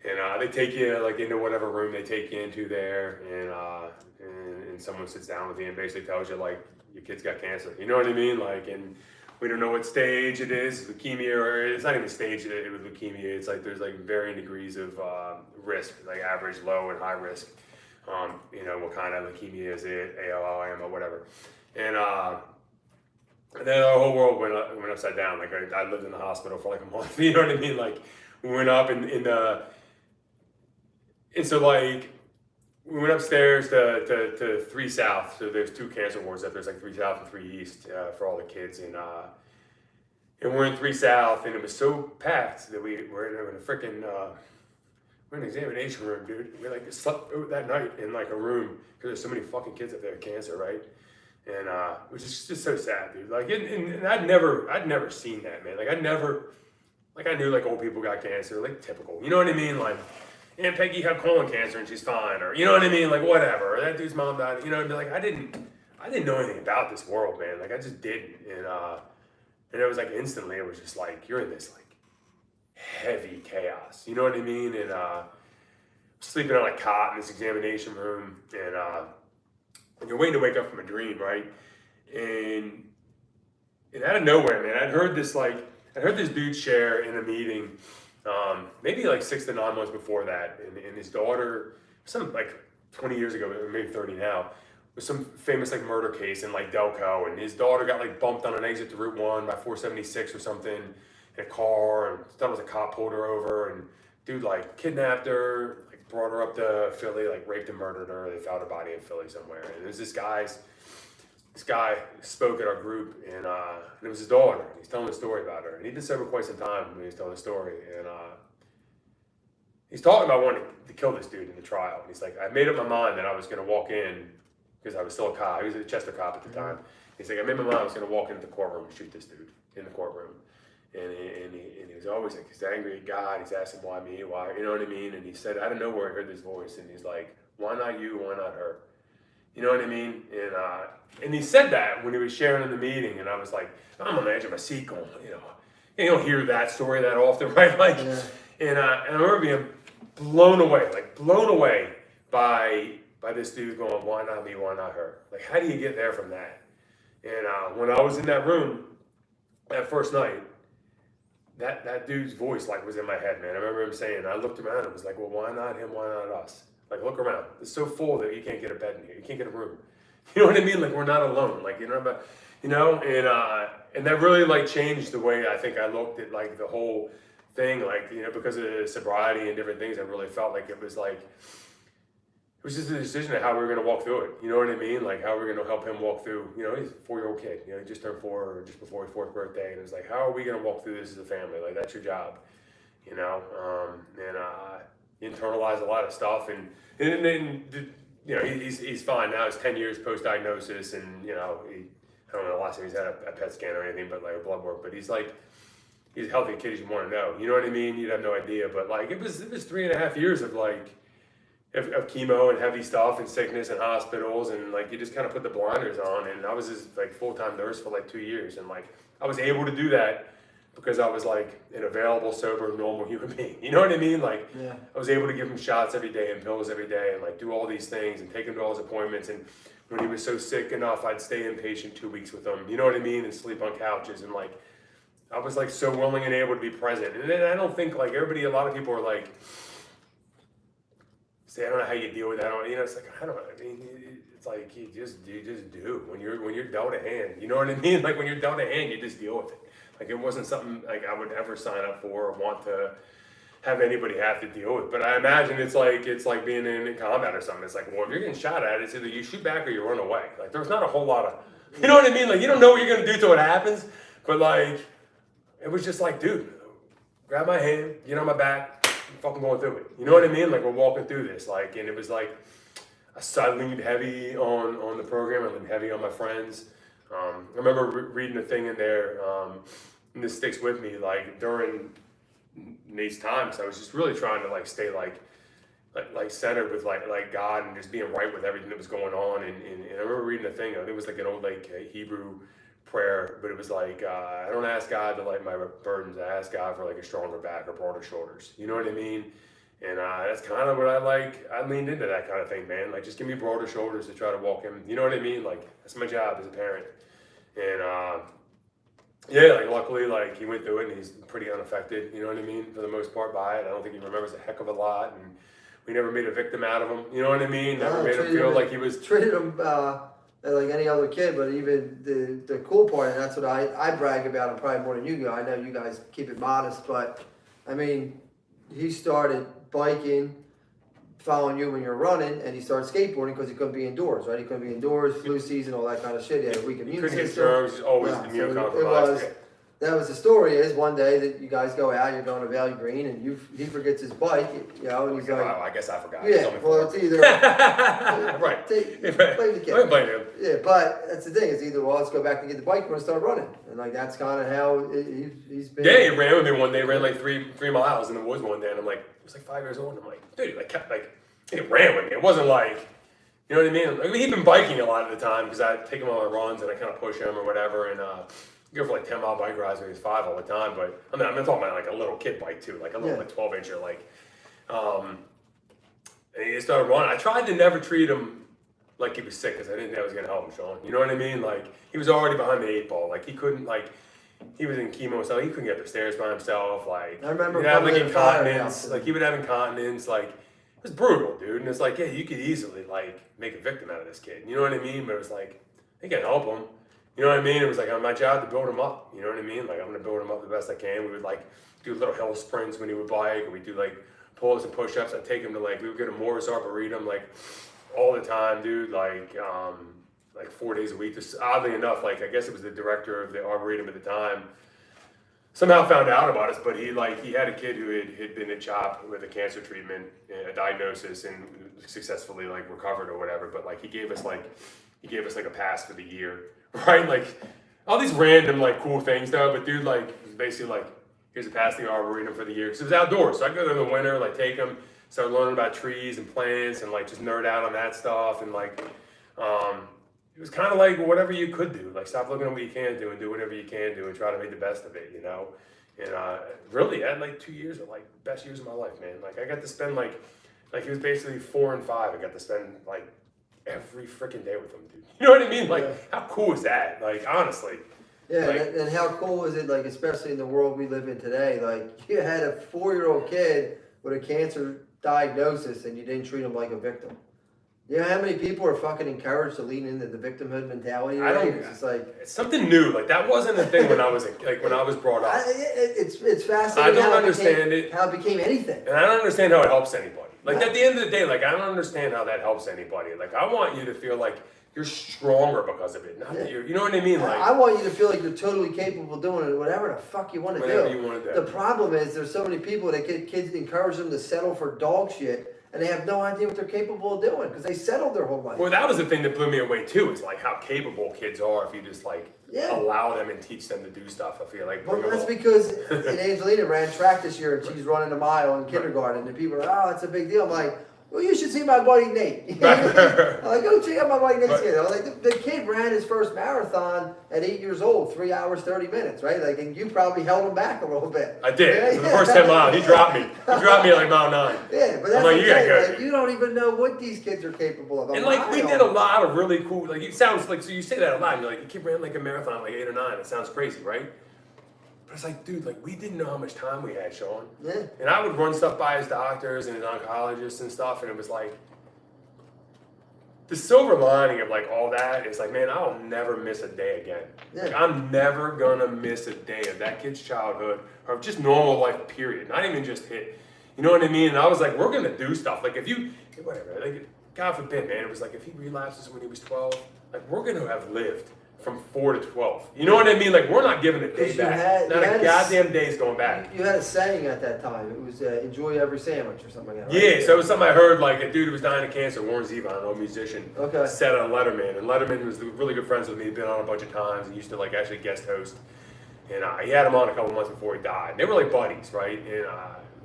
and they take you like into whatever room they take you into there, and someone sits down with you and basically tells you like, your kid's got cancer. You know what I mean? Like, and we don't know what stage it is, leukemia, or it's not even stage it with leukemia. It's like, there's like varying degrees of risk, like average, low, and high risk. You know, what kind of leukemia is it, ALL, AML, whatever. And then our whole world went upside down. Like I lived in the hospital for like a month. You know what I mean? Like we went up and so like we went upstairs to 3 South. So there's 2 cancer wards up. There's like 3 South and 3 East for all the kids. And we're in 3 South, and it was so packed that we were in a freaking we're in an examination room, dude. We like slept that night in like a room because there's so many fucking kids up there with cancer, right? And it was just so sad, dude. Like, and I'd never seen that, man. Like, I'd never Like, I knew, like, old people got cancer, like, typical. You know what I mean? Like, Aunt Peggy had colon cancer and she's fine, or, you know what I mean? Like, whatever. Or that dude's mom died. You know, I'd be like, I didn't know anything about this world, man. Like, I just didn't. And it was, like, instantly, it was just, like, you're in this, like, heavy chaos. You know what I mean? And, sleeping on a cot in this examination room, and you're waiting to wake up from a dream, right? And out of nowhere, man, I heard this dude share in a meeting, maybe like 6 to 9 months before that, and his daughter, some like 20 years ago, maybe 30 now, was some famous like murder case in like Delco, and his daughter got like bumped on an exit to Route 1 by 476 or something in a car, and thought it was a cop pulled her over, and dude like kidnapped her, like brought her up to Philly, like raped and murdered her. They found her body in Philly somewhere, and there's this guy spoke at our group, and it was his daughter. He's telling a story about her, and he'd been sober quite some time when he was telling the story, and he's talking about wanting to kill this dude in the trial. And he's like, I made up my mind that I was going to walk in, because I was still a cop. He was a Chester cop at the time. He's like, I made my mind I was going to walk into the courtroom and shoot this dude in the courtroom. And he was always like, he's angry at God. He's asking, why me? Why? You know what I mean? And he said, out of nowhere, I heard this voice, and he's like, why not you? Why not her? You know what I mean? And he said that when he was sharing in the meeting, and I was like, I'm on the edge of my seat going, you don't hear that story that often, right? Like, yeah. And I remember being blown away by this dude going, why not me? Why not her? Like, how do you get there from that? And when I was in that room that first night, that dude's voice like was in my head, man. I remember him saying, I looked around and was like, well, why not him? Why not us? Like, look around. It's so full that you can't get a bed in here. You can't get a room. You know what I mean? Like, we're not alone. Like, and that really like changed the way I think I looked at like the whole thing. Like, because of the sobriety and different things, I really felt like it was just a decision of how we were going to walk through it. You know what I mean? Like, how we're going to help him walk through, he's a 4-year-old kid. He just turned 4 or just before his 4th birthday. And it was like, how are we going to walk through this as a family? Like, that's your job, you internalize a lot of stuff, and he's fine now. It's 10 years post-diagnosis, and I don't know the last time he's had a PET scan or anything, but like a blood work. But he's a healthy kid as you want to know. You know what I mean? You'd have no idea. But like it was 3.5 years of of chemo and heavy stuff and sickness and hospitals, and like you just kind of put the blinders on. And I was his like full-time nurse for like 2 years, and like I was able to do that because I was like an available, sober, normal human being. You know what I mean? Like, yeah. I was able to give him shots every day and pills every day and like do all these things and take him to all his appointments. And when he was so sick enough, I'd stay inpatient 2 weeks with him. You know what I mean? And sleep on couches. And like, I was like so willing and able to be present. And then I don't think like a lot of people are like, say, I don't know how you deal with that. It's like, I don't know. I mean, it's like, you just do when you're dealt a hand. You know what I mean? Like when you're dealt a hand, you just deal with it. Like it wasn't something like I would ever sign up for or want to have anybody have to deal with. But I imagine it's like being in combat or something. It's like, well, if you're getting shot at, it's either you shoot back or you run away. Like there's not a whole lot of, you know what I mean? Like you don't know what you're gonna do till it happens. But like, it was just like, dude, grab my hand, get on my back, I'm fucking going through it. You know what I mean? Like we're walking through this. Like, and it was like, I leaned heavy on the program. I leaned heavy on my friends. I remember reading a thing in there, and this sticks with me, like during these times, I was just really trying to like stay like centered with like God and just being right with everything that was going on. And I remember reading a thing, I think it was like an old like Hebrew prayer, but it was like, I don't ask God to light my burdens, I ask God for like a stronger back or broader shoulders. You know what I mean? And that's kind of what I leaned into that kind of thing, man. Like, just give me broader shoulders to try to walk him. You know what I mean? Like, that's my job as a parent. And, like, luckily, like, he went through it and he's pretty unaffected, you know what I mean, for the most part by it. I don't think he remembers a heck of a lot. And we never made a victim out of him, you know what I mean? Never made him feel like he was... Treated him like any other kid, but even the cool part, and that's what I brag about him probably more than you guys. I know you guys keep it modest, but, I mean, he started biking, following you when you're running, and he started skateboarding because he couldn't be indoors, right? He couldn't be indoors, flu season, all that kind of shit. He had a weak immune system. Couldn't get germs, always immunocompromised. that was the story is one day that you guys go out, you're going to Valley Green, and he forgets his bike, you know, and he's like, I guess I forgot. yeah, well, it's either right. blame the kid. I blame him. Yeah, but that's the thing. It's either well, let's go back and get the bike, or we're gonna start running, and like that's kind of how he's been. Yeah, he ran with me one day. Ran like three miles in the woods one day, and I'm like, I was like 5 years old. And I'm like, dude, like kept like he ran with me. It wasn't like, you know what I mean? Like, he'd been biking a lot of the time because I take him on my runs and I kind of push him or whatever, and go for like 10-mile bike rides when he was 5 all the time. But I mean, I'm talking about like a little kid bike too, like a little like 12-incher, like. And he started running. I tried to never treat him like he was sick because I didn't think I was gonna help him, Sean. You know what I mean? Like he was already behind the 8 ball. Like he couldn't like. He was in chemo, so he couldn't get up the stairs by himself. Like I remember he'd have like coming in incontinence. Like he would have incontinence. Like it was brutal, dude. And it's like, yeah, you could easily like make a victim out of this kid. You know what I mean? But it was like, I can't help him. You know what I mean? It was like my job to build him up. You know what I mean? Like I'm gonna build him up the best I can. We would like do little hill sprints when he would bike, and we do like pull-ups and push-ups. I'd take him to like we would go to Morris Arboretum like all the time, dude. Like 4 days a week. Just oddly enough, like I guess it was the director of the Arboretum at the time. Somehow found out about us, but he had a kid who had been at CHOP with a cancer treatment, a diagnosis, and successfully like recovered or whatever. But like he gave us like a pass for the year, right? Like all these random like cool things though. But dude, like it was basically like here's a pass to the Arboretum for the year because it was outdoors. So I go there in the winter, like take him, start learning about trees and plants, and like just nerd out on that stuff, and like it was kind of like whatever you could do. Like stop looking at what you can't do and do whatever you can do and try to make the best of it, you know. And really, I had like 2 years of like best years of my life, man. Like I got to spend like he was basically 4 and 5. I got to spend like every freaking day with him, dude. You know what I mean? Like how cool is that? Like honestly. Yeah, like, and how cool is it? Like especially in the world we live in today, like you had a 4-year-old kid with a cancer diagnosis and you didn't treat him like a victim. You know how many people are fucking encouraged to lean into the victimhood mentality? I don't. It's just like it's something new. Like that wasn't a thing when I was when I was brought up. It's fascinating. I don't understand it. How it became anything. And I don't understand how it helps anybody. Like at the end of the day, like I don't understand how that helps anybody. Like I want you to feel like you're stronger because of it. Not that you're. You know what I mean? Like I want you to feel like you're totally capable of doing it, whatever the fuck you want to do. Whatever you want to do. The problem is there's so many people that kids encourage them to settle for dog shit. And they have no idea what they're capable of doing because they settled their whole life. Well, that was the thing that blew me away too. Is like how capable kids are if you just like allow them and teach them to do stuff. I feel like. Well, that's because and Angelina ran track this year and she's running a mile in kindergarten and people are like, oh, it's a big deal. I'm like, well, you should see my buddy Nate. I'm like, go check out my buddy Nate's kid. I'm like, the kid ran his first marathon at 8 years old, 3 hours, 30 minutes, right? Like, and you probably held him back a little bit. I did. For the first 10 miles, he dropped me. He dropped me at like mile 9. Yeah, but that's like, you gotta go. Like, you don't even know what these kids are capable of. And like, we did a lot of really cool, like, it sounds like, so you say that a lot, and you're like, the kid ran like a marathon, like 8 or 9. It sounds crazy, right? But it's like, dude, like, we didn't know how much time we had, Sean. Yeah. And I would run stuff by his doctors and his oncologists and stuff, and it was like, the silver lining of like all that is like, man, I'll never miss a day again. Yeah. Like, I'm never gonna miss a day of that kid's childhood or of just normal life, period. Not even just hit. You know what I mean? And I was like, we're gonna do stuff. Like if you, whatever, like God forbid, man, it was like if he relapses when he was 12, like we're gonna have lived from 4 to 12. You know what I mean? Like we're not giving a day back. Not a goddamn day's going back. You had a saying at that time. It was enjoy every sandwich or something like that. Yeah, Right? so it was something I heard, like a dude who was dying of cancer, Warren Zevon, an old musician, said on Letterman. And Letterman was really good friends with me, been on a bunch of times, and used to like actually guest host. And he had him on a couple months before he died. And they were like buddies, right? And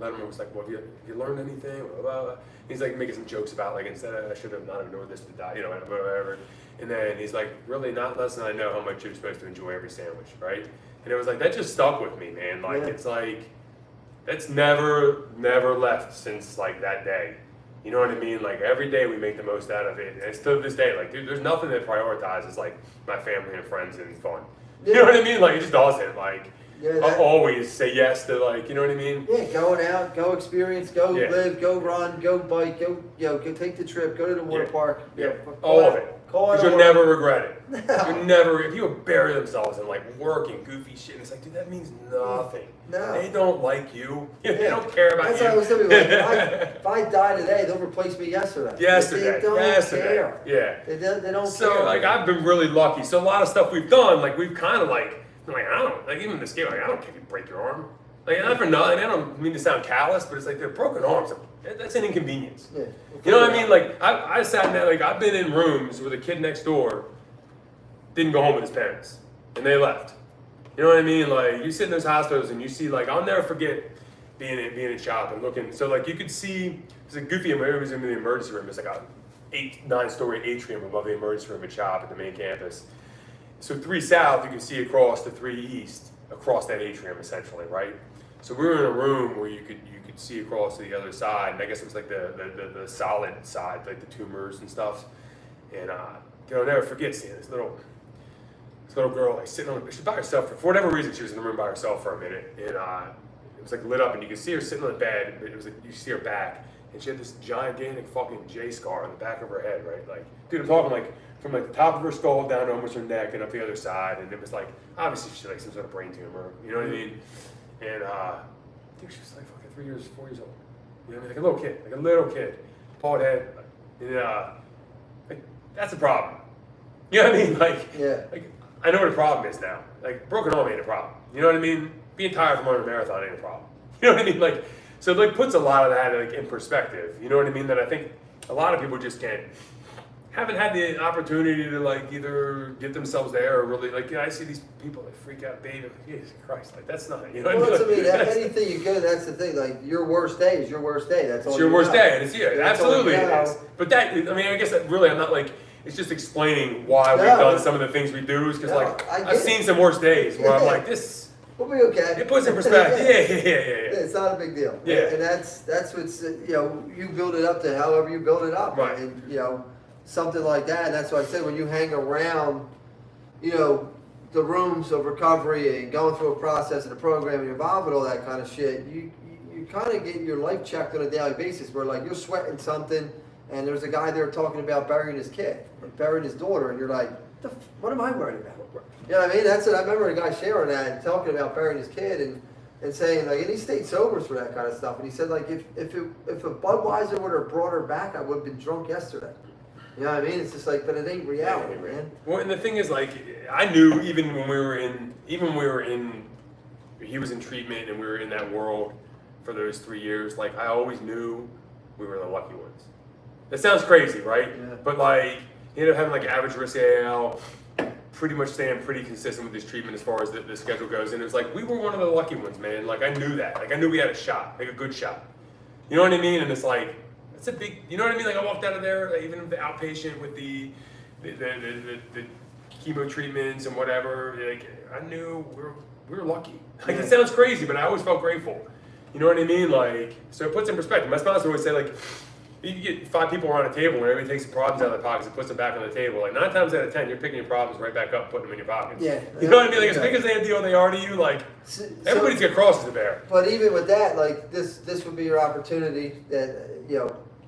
Letterman was like, well, have you learned anything? Blah, blah, blah. He's like making some jokes about like, instead I should have not ignored this to die, you know, whatever. And then he's like, really not less than I know how much you're supposed to enjoy every sandwich, right? And it was like, that just stuck with me, man. Like, it's like, that's never left since like that day. You know what I mean? Like every day we make the most out of it. And it's to this day, like, dude, there's nothing that prioritizes like my family and friends and fun. You know what I mean? Like it just doesn't. Like I'll always say yes to like, you know what I mean? Yeah, going out, go experience, go live, go run, go bike, go take the trip, go to the water park. All of it. Because you'll never regret it. No. You'll never, people bury themselves in like work and goofy shit. And it's like, dude, that means nothing. No. They don't like you. They don't care about That's you. what I was telling you. Like, if I die today, they'll replace me yesterday. They don't care. Yeah. They don't care. So like, I've been really lucky. So a lot of stuff we've done, like we've kind of like I'm like, I don't, like, even in the skate, like, I don't care if you break your arm. Like, not for nothing, I don't mean to sound callous, but it's like, they're broken arms. That's an inconvenience. Yeah. You know what I mean? Like, I sat there, like, I've been in rooms where the kid next door didn't go home with his parents, and they left. You know what I mean? Like, you sit in those hospitals and you see, like, I'll never forget being in shop and looking. So, like, you could see, there's a goofy, it was in the emergency room. It's like a 9-story atrium above the emergency room at shop at the main campus. So 3 South, you can see across to 3 East, across that atrium, essentially, right? So we were in a room where you could see across to the other side, and I guess it was like the solid side, like the tumors and stuff. And I'll never forget seeing this little girl like sitting on she's by herself for whatever reason. She was in the room by herself for a minute, and it was like lit up, and you could see her sitting on the bed. It was like you see her back, and she had this gigantic fucking J scar on the back of her head, right? Like, dude, I'm talking like from like the top of her skull down to almost her neck and up the other side, and it was like obviously she had like some sort of brain tumor, you know what I mean? And I think she was like fucking 4 years old, you know what I mean? Like a little kid, bald head, and like that's a problem. You know what I mean? Like, Yeah. like I know what the problem is now. Like, broken arm ain't a problem. You know what I mean? Being tired from running a marathon ain't a problem. You know what I mean? Like, so it like puts a lot of that like in perspective. You know what I mean? That I think a lot of people just haven't had the opportunity to like either get themselves there or really like. I see these people that freak out, baby. Like, Jesus Christ, like that's not. You know Well, what I mean? that's, anything you go, that's the thing. Like, your worst day is your worst day. That's all. It's your worst day, and it's That's all absolutely you it know. is. But that, I mean, I guess that really, I'm not like. It's just explaining why we've done some of the things we do. Because like I've seen some worse days where I'm like, this. We'll be okay. It puts in perspective. Yeah. It's not a big deal. Yeah. And that's what's, you build it up to however you build it up. Right. And, something like that. And that's why I said when you hang around, the rooms of recovery and going through a process and a program and you're involved with all that kind of shit, you kind of get your life checked on a daily basis where like you're sweating something and there's a guy there talking about burying his kid, and burying his daughter, and you're like, what am I worried about? You know what I mean? That's what I remember a guy sharing that and talking about burying his kid and saying like, and he stayed sober for that kind of stuff. And he said like, if a Budweiser would have brought her back, I would have been drunk yesterday. You know what I mean? It's just like, but it ain't reality, man. Well, and the thing is, like, I knew even when he was in treatment and we were in that world for those 3 years, like, I always knew we were the lucky ones. That sounds crazy, right? Yeah. But like, he ended up having like average risk AL, pretty much staying pretty consistent with his treatment as far as the schedule goes. And it was like, we were one of the lucky ones, man. Like, I knew that. Like, I knew we had a shot, like a good shot. You know what I mean? And it's like, it's a big, you know what I mean? Like, I walked out of there, like, even the outpatient with the chemo treatments and whatever. Like, I knew we were lucky. Like, it sounds crazy, but I always felt grateful. You know what I mean? Like, so it puts in perspective. My sponsor always say, like, you can get 5 people around a table and everybody takes the problems out of their pockets and puts them back on the table. Like 9 times out of 10, you're picking your problems right back up, and putting them in your pockets. Yeah. You know what I mean? Like as big as they are to you, like everybody's got crosses to bear. But even with that, like this would be your opportunity that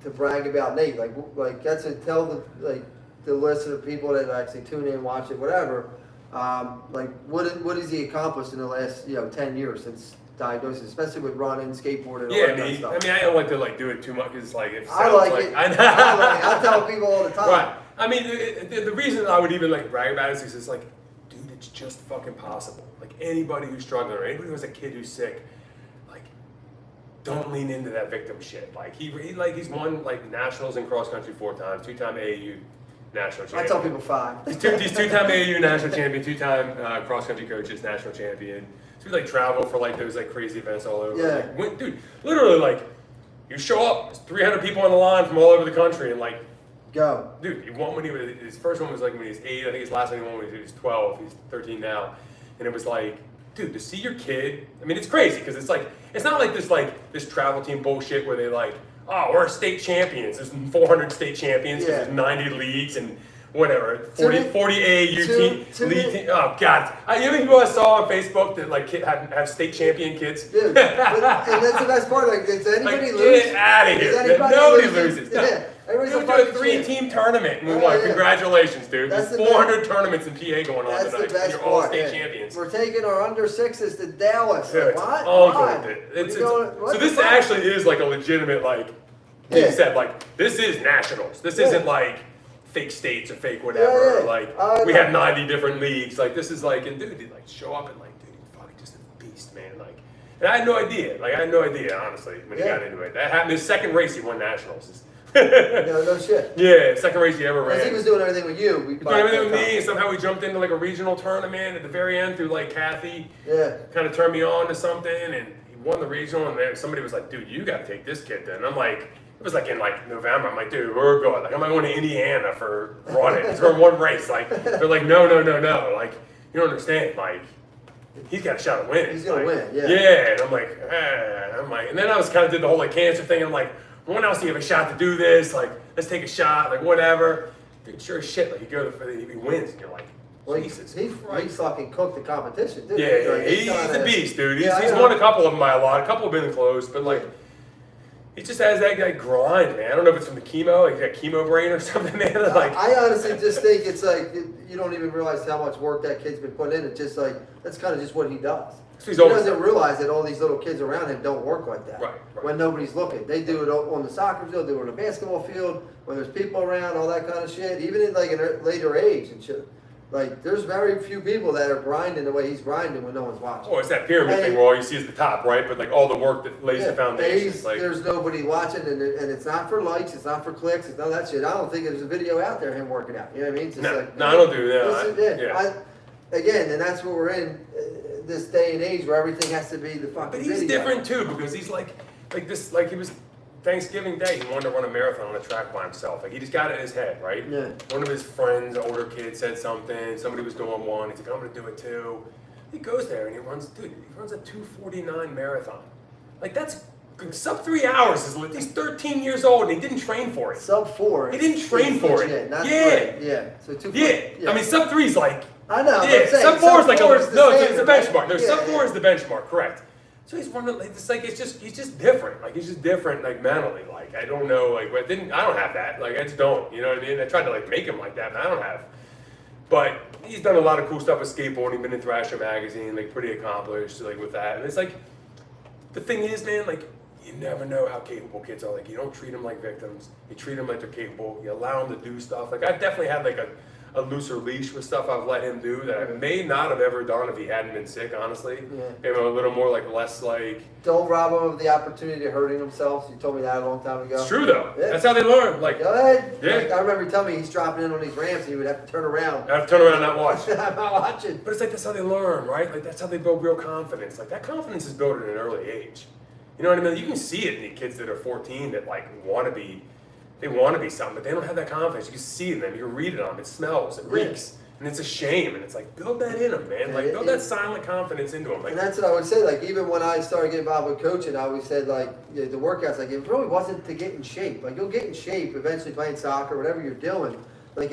to brag about Nate. Like that's to tell the list of people that actually tune in, watch it, whatever. Like what has he accomplished in the last 10 years since diagnosis, especially with running, skateboarding, all that kind of stuff. I mean, I don't like to like do it too much because like it sounds I like it. I tell people all the time. Right. I mean, the reason I would even like brag about it is because it's like, dude, it's just fucking possible. Like anybody who's struggling or anybody who has a kid who's sick, like, don't lean into that victim shit. Like he's won like nationals in cross country 4 times, 2-time AAU national champion. I tell people 5. He's 2-time AAU national champion, 2-time cross country coaches national champion. So we like travel for like those like crazy events all over. Yeah. Like, dude, literally like you show up, there's 300 people on the line from all over the country and like go. Dude, he won when his first one was like when he was 8. I think his last one he won when he was 12. He's 13 now. And it was like, dude, to see your kid, I mean it's crazy because it's like it's not like this travel team bullshit where they like, oh, we're state champions. There's 400 state champions because there's 90 leagues and whatever, 40 AAU league team. Oh God! You know how many people I saw on Facebook that like have state champion kids? Dude, and that's the best part. Like, does anybody like, lose? Get out of here! Nobody loses. No. Yeah, everybody's We went to a 3-team tournament and we won. Yeah. Congratulations, dude! That's There's 400 tournaments in PA going on That's tonight. the best You're all part. state champions. We're taking our under 6s to Dallas. Yeah, Like, it's what? uncle. So this actually is like a legitimate like. You said like this is nationals. This isn't like fake states or fake whatever. Yeah. Like we have 90 different leagues. Like this is like, and dude, he'd like show up and like, dude, he's fucking just a beast, man. Like, and I had no idea. Like I had no idea, honestly, when he got into it. That happened. His second race, he won nationals. No shit. Yeah, second race he ever ran. Because he was doing everything with you. He was doing everything with me, and somehow we jumped into like a regional tournament at the very end through like Kathy. Yeah. Kind of turned me on to something, and he won the regional, and then somebody was like, dude, you got to take this kid then. And I'm like, it was like in like November. I'm like, dude, we're going. Like, I'm going to Indiana for running. It's for one race. Like, they're like, no. Like, you don't understand. Like, he's got a shot at winning. He's gonna win. Yeah. Yeah. And I'm like, and then I was kind of did the whole like cancer thing. And I'm like, when else do you have a shot to do this? Like, let's take a shot. Like, whatever. Dude, sure as shit. Like, you go for he wins, and you're like, Jesus he fucking cooked the competition, dude. Yeah, like, he's a beast, dude. He's Yeah, won a couple of them by a lot. A couple have been close, but like, he just has that guy grind, man. I don't know if it's from the chemo, like he's got chemo brain or something, man. Like, I honestly just think it's like you don't even realize how much work that kid's been putting in. It's just like that's kind of just what he does. He doesn't realize that all these little kids around him don't work like that. Right. When nobody's looking, they do it on the soccer field, do it on the basketball field, when there's people around, all that kind of shit. Even in like a later age and shit. Like, there's very few people that are grinding the way he's grinding when no one's watching. Oh, it's that pyramid thing where all you see is the top, right? But like all the work that lays the foundation. Like, there's nobody watching, and it's not for likes, it's not for clicks, it's none of that shit. I don't think there's a video out there of him working out. You know what I mean? It's just I don't do that. Again, and that's what we're in this day and age where everything has to be the fucking But he's video. different too because he's like he was Thanksgiving Day. He wanted to run a marathon on a track by himself. Like he just got it in his head, right? Yeah. One of his friends, older kid, said something. Somebody was doing one. He's like, I'm gonna do it too. He goes there and he runs a 2:49 marathon. Like that's sub 3 hours. He's 13 years old and he didn't train for it. Sub 4. He didn't train for it. Not 3. Yeah. So 2. Yeah. I mean, sub 3 is like. I know. Yeah. Sub 4 is like it's a benchmark. No, yeah, sub 4 is the benchmark. Correct. So he's running like it's like he's just different. Like he's just different like mentally. Like I don't know. Like I don't have that. Like I just don't. You know what I mean? I tried to like make him like that, but I don't have. But he's done a lot of cool stuff with skateboarding. Been in Thrasher magazine. Like pretty accomplished. Like with that. And it's like the thing is, man. Like you never know how capable kids are. Like you don't treat them like victims. You treat them like they're capable. You allow them to do stuff. Like I've definitely had like a looser leash with stuff I've let him do that I may not have ever done if he hadn't been sick, honestly. Yeah. Maybe a little more like less like... Don't rob them of the opportunity of hurting themselves. You told me that a long time ago. It's true though. Yeah. That's how they learn. Like, go ahead. Yeah. Like, I remember you telling me he's dropping in on these ramps and he would have to turn around. I have to turn around and not watch. I'm not watching. But it's like that's how they learn, right? Like that's how they build real confidence. Like that confidence is built at an early age. You know what I mean? You can see it in the kids that are 14 that like want to be something, but they don't have that confidence. You can see it in them. You can read it on them. It smells. It reeks. And it's a shame, and it's like, build that in them, man. Like, build that silent confidence into them. Like, and that's what I would say. Like, even when I started getting involved with coaching, I always said, like, the workouts, like, it really wasn't to get in shape. Like, you'll get in shape eventually playing soccer, whatever you're doing. Like,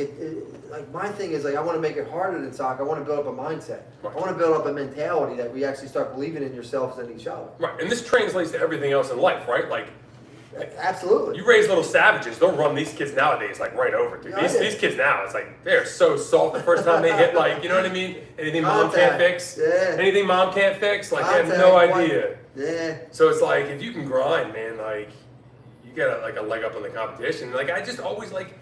like my thing is, like, I want to make it harder than soccer. I want to build up a mindset. Right. I want to build up a mentality that we actually start believing in yourselves and each other. Right, and this translates to everything else in life, right? Like, absolutely. You raise little savages, they'll run these kids nowadays like right over, dude. These kids now, it's like they're so soft the first time they hit, like, you know what I mean? Anything mom can't fix. Yeah. Anything mom can't fix, like they have no idea. Yeah. So it's like if you can grind, man, like you get like a leg up on the competition. Like I just always like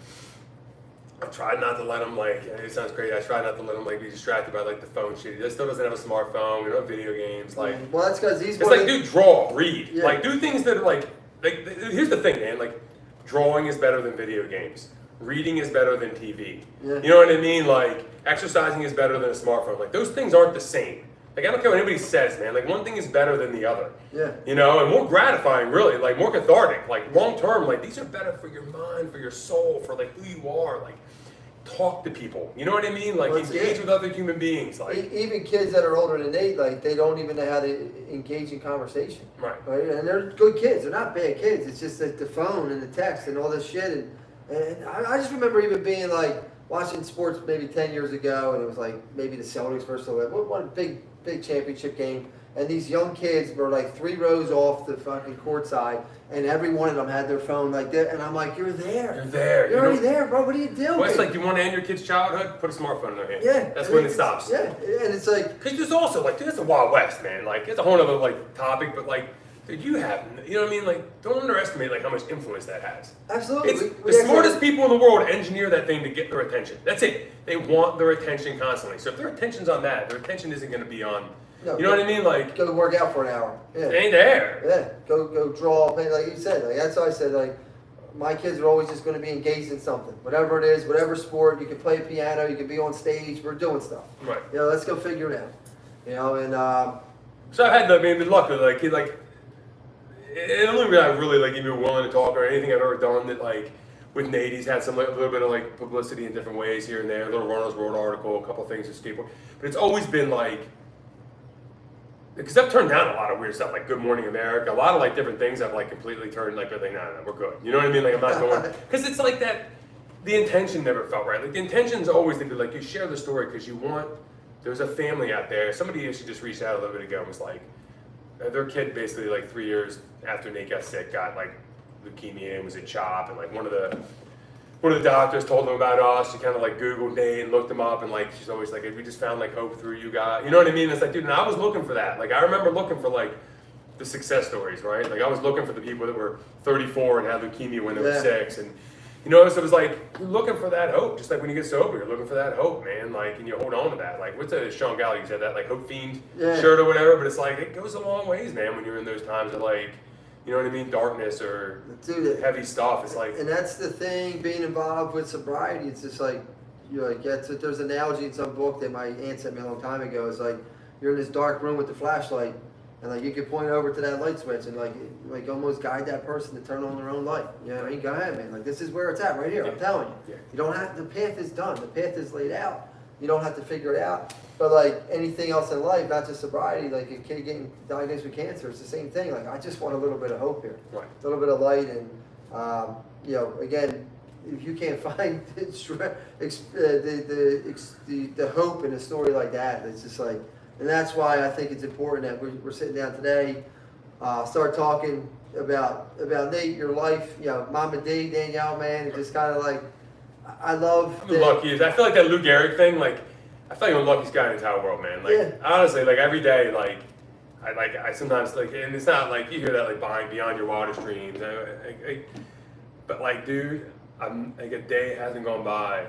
I try not to let him like it sounds crazy. I try not to let him like be distracted by like the phone shit. He still doesn't have a smartphone, we don't have video games. Like well that's because he's it's like dude, draw, read. Yeah. Like do things that are like here's the thing, man. Like, drawing is better than video games. Reading is better than TV. Yeah. You know what I mean? Like, exercising is better than a smartphone. Like, those things aren't the same. Like, I don't care what anybody says, man. Like, one thing is better than the other. Yeah. You know, and more gratifying, really. Like, more cathartic. Like, long term. Like, these are better for your mind, for your soul, for like who you are. Like, talk to people. You know what I mean? Like engage with other human beings. Like even kids that are older than 8, like they don't even know how to engage in conversation. Right. And they're good kids. They're not bad kids. It's just that the phone and the text and all this shit. And I just remember even being like watching sports maybe 10 years ago, and it was like maybe the Celtics versus the one big championship game. And these young kids were like 3 rows off the fucking court side, and every one of them had their phone like that. And I'm like, you're there. You're there. You're already there, bro. What are you doing? Well, it's like, you want to end your kid's childhood? Put a smartphone in their hand. Yeah. That's when it stops. Yeah. And it's like... Because there's also, like, dude, that's the Wild West, man. Like, it's a whole other, like, topic, but, like, Dude, you have, you know what I mean? Like, don't underestimate like how much influence that has. Absolutely. It's the smartest people in the world engineer that thing to get their attention. That's it. They want their attention constantly. So if their attention's on that, their attention isn't going to be on. No, you know what I mean? Like, go to work out for an hour. Yeah. It ain't there. Yeah. Go draw. Like you said. Like that's why I said. Like my kids are always just going to be engaged in something, whatever it is, whatever sport. You can play piano. You can be on stage. We're doing stuff. Right. You know, let's go figure it out. You know, and so I've had the luck of like the only reason I really like even willing to talk or anything I've ever done that like with Nate, he's had some like, a little bit of like publicity in different ways here and there, a little Runners World article, a couple of things with skateboard, but it's always been like, because I've turned down a lot of weird stuff like Good Morning America, a lot of like different things I've like completely turned like, no, we're good. You know what I mean? Like I'm not going, because it's like that, the intention never felt right. Like the intention's always to be like, you share the story because you want, there's a family out there. Somebody actually just reached out a little bit ago and was like, their kid basically like 3 years after Nate got sick got like leukemia and was in CHOP, and like one of the doctors told them about us. She kind of like Googled Nate and looked him up, and like she's always like, we just found like hope through you guys. You know what I mean? It's like, dude, and I was looking for that. Like I remember looking for like the success stories, right? Like I was looking for the people that were 34 and had leukemia when they were 6, and you know, so it was like you're looking for that hope, just like when you get sober, you're looking for that hope, man. Like, and you hold on to that. Like, what's that? Sean Gallagher said that, like Hope Fiend shirt or whatever. But it's like it goes a long ways, man. When you're in those times of like, you know what I mean, darkness or heavy stuff. It's like, and that's the thing. Being involved with sobriety, it's just like there's an analogy in some book that my aunt sent me a long time ago. It's like you're in this dark room with the flashlight. And like you could point over to that light switch and like almost guide that person to turn on their own light. You know what I mean? Go ahead, man. Like this is where it's at right here. I'm telling you. Yeah. You don't have, the path is done. The path is laid out. You don't have to figure it out. But like anything else in life, not just sobriety, like a kid getting diagnosed with cancer, it's the same thing. Like I just want a little bit of hope here. Right. A little bit of light, and you know, again, if you can't find the hope in a story like that, it's just like. And that's why I think it's important that we're sitting down today, start talking about Nate, your life, you know, Mama D, Danielle, man, and just kind of like, I love. I'm the luckiest. I feel like that Lou Gehrig thing, like, I feel like I'm the luckiest guy in the entire world, man. Like, honestly, like every day, like, I sometimes like, and it's not like you hear that like beyond your wildest dreams, but like, dude, I'm like a day hasn't gone by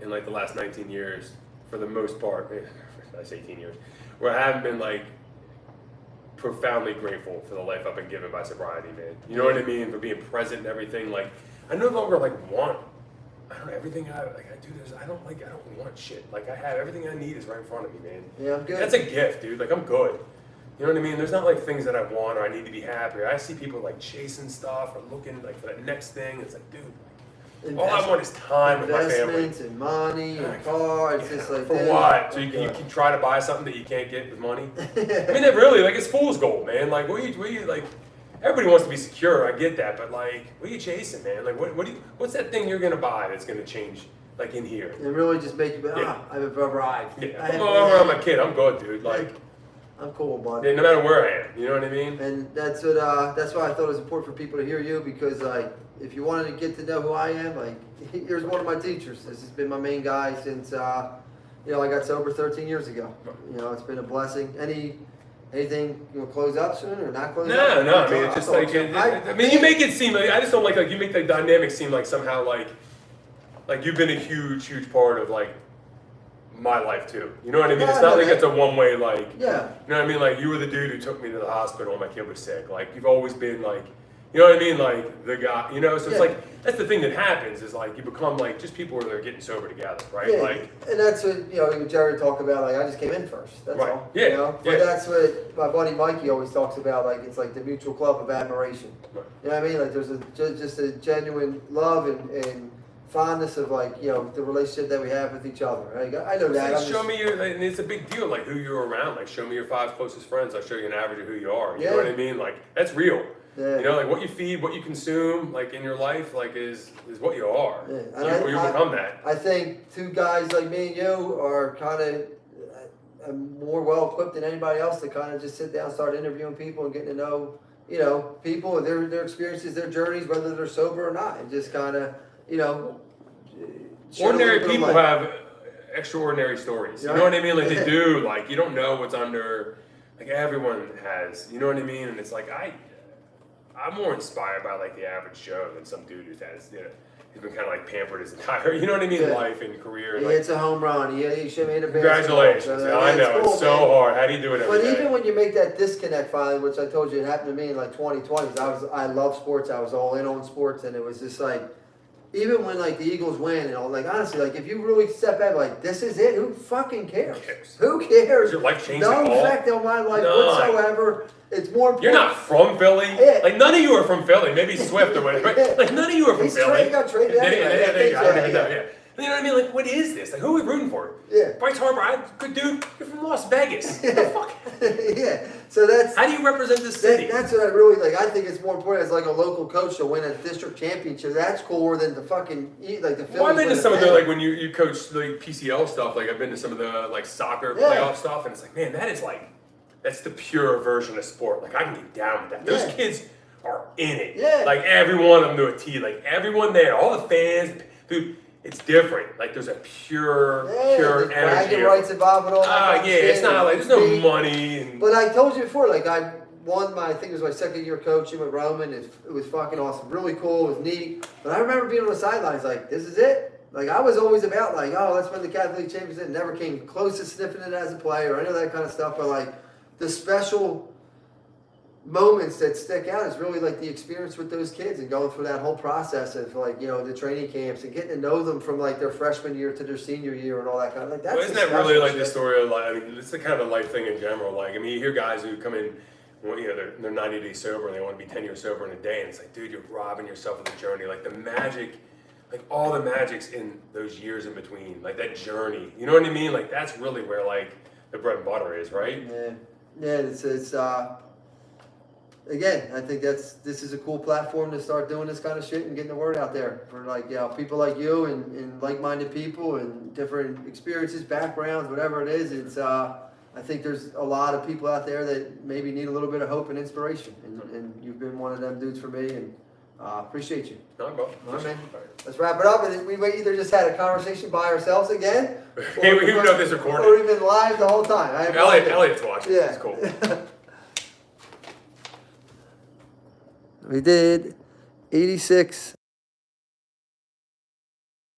in like the last 19 years for the most part. That's 18 years. Where I haven't been like profoundly grateful for the life I've been given by sobriety, man. You know what I mean? For being present and everything. Like I no longer like want. I don't know everything I do this. I don't want shit. Like I have everything I need is right in front of me, man. Yeah, I'm good. That's a gift, dude. Like I'm good. You know what I mean? There's not like things that I want or I need to be happier. I see people like chasing stuff or looking like for that next thing. It's like, dude. All I want is time with my family. Investments and money and cars. It's just like for what? So you can try to buy something that you can't get with money. I mean, that really like it's fool's gold, man. Like, what you like? Everybody wants to be secure. I get that, but like, what are you chasing, man? Like, what's that thing you're gonna buy that's gonna change, like in here? And really just make you, I've arrived. Yeah, I'm a kid. I'm good, dude. Like, I'm cool, bud. Yeah, no matter where I am, you know what I mean? And that's what. That's why I thought it was important for people to hear you, because like, if you wanted to get to know who I am, like, here's one of my teachers. This has been my main guy since, you know, I got sober 13 years ago. You know, it's been a blessing. Anything you want to close up soon or not close up? No. I mean, it's just like, I mean, you make it seem like, I just don't like you make the dynamic seem like somehow like you've been a huge part of like my life too. You know what I mean? It's not like it's a one-way like, you know what I mean? Like you were the dude who took me to the hospital when my kid was sick. Like you've always been like, you know what I mean? Like the guy, you know, so it's like, that's the thing that happens is like you become like just people that are getting sober together, right? Yeah, like, and that's what, you know, even Jerry talked about, like I just came in first, that's all. Yeah, you know? But that's what my buddy Mikey always talks about, like it's like the mutual club of admiration. Right. You know what I mean? Like there's just a genuine love and fondness of like, you know, the relationship that we have with each other. Right? I know that. Like, show me your, and it's a big deal, like who you're around. Like show me your 5 closest friends. I'll show you an average of who you are. You know what I mean? Like that's real. Yeah. You know, like what you feed, what you consume, like in your life, like is what you are. Yeah. You become that. I think 2 guys like me and you are kind of more well equipped than anybody else to kind of just sit down, start interviewing people and getting to know, you know, people, their experiences, their journeys, whether they're sober or not, and just kind of, you know. Ordinary people have extraordinary stories. You know what I mean? Like they do. Like you don't know what's under. Like everyone has. You know what I mean? And it's like I'm more inspired by like the average Joe than some dude who's he's been kind of like pampered his entire, you know what I mean, life and career. He like, hits a home run. He should have made a baseball. Congratulations! So, I know cool, it's so man. hard. How do you do it every But day? even when you make that disconnect finally, which I told you it happened to me in like 2020s, I love sports. I was all in on sports, and it was just like, even when like the Eagles win, and all, like honestly, like if you really step back, like this is it. Who fucking cares? Who cares? Is your life changing No at all? effect on my life None. whatsoever. It's more important. You're not from Philly. Yeah. Like none of you are from Philly. Maybe Swift or whatever. Right? Like none of you are from Philly. He got traded anyway. Yeah, there you go. I don't even know. Yeah. Yeah. You know what I mean? Like, what is this? Like, who are we rooting for? Yeah. Bryce Harper, good dude. You're from Las Vegas. What the fuck? Yeah. So that's. How do you represent the city? That's what I really like. I think it's more important as like a local coach to win a district championship. That's cooler than the fucking like the Phillies. Well, I've been to win some a of the thing. like when you coach like PCL stuff. Like I've been to some of the like soccer playoff stuff, and it's like, man, that's the pure version of sport. Like I can get down with that. Those kids are in it. Yeah. Like every one of them to a T. Like everyone there, all the fans, dude. It's different. Like there's a pure there's energy. bragging rights involved and all that. Kind of shit. It's not like there's no money. And But I told you before, like I won I think it was my second year coaching with Roman. It was fucking awesome, really cool. It was neat. But I remember being on the sidelines, like this is it. Like I was always about like, oh, let's win the Catholic Championship. Never came close to sniffing it as a player or any of that kind of stuff. But like the special moments that stick out is really like the experience with those kids and going through that whole process of like, you know, the training camps and getting to know them from like their freshman year to their senior year and all that kind of like that's isn't that really like the story of like, I mean, it's the kind of a life thing in general. Like, I mean, you hear guys who come in, well, you know, they're 90 days sober and they want to be 10 years sober in a day. And it's like, dude, you're robbing yourself of the journey. Like the magic, like all the magic's in those years in between, like that journey. You know what I mean? Like that's really where like the bread and butter is, right? Yeah, it's again, I think this is a cool platform to start doing this kind of shit and getting the word out there for like, you know, people like you and like-minded people and different experiences, backgrounds, whatever it is. It's I think there's a lot of people out there that maybe need a little bit of hope and inspiration, and you've been one of them dudes for me, and appreciate you. No, bro. All right, man. Let's wrap it up, and we either just had a conversation by ourselves again, Hey, we even know this recorded. or even live the whole time. I have no idea. Elliot's watching. Yeah. It's cool. We did 86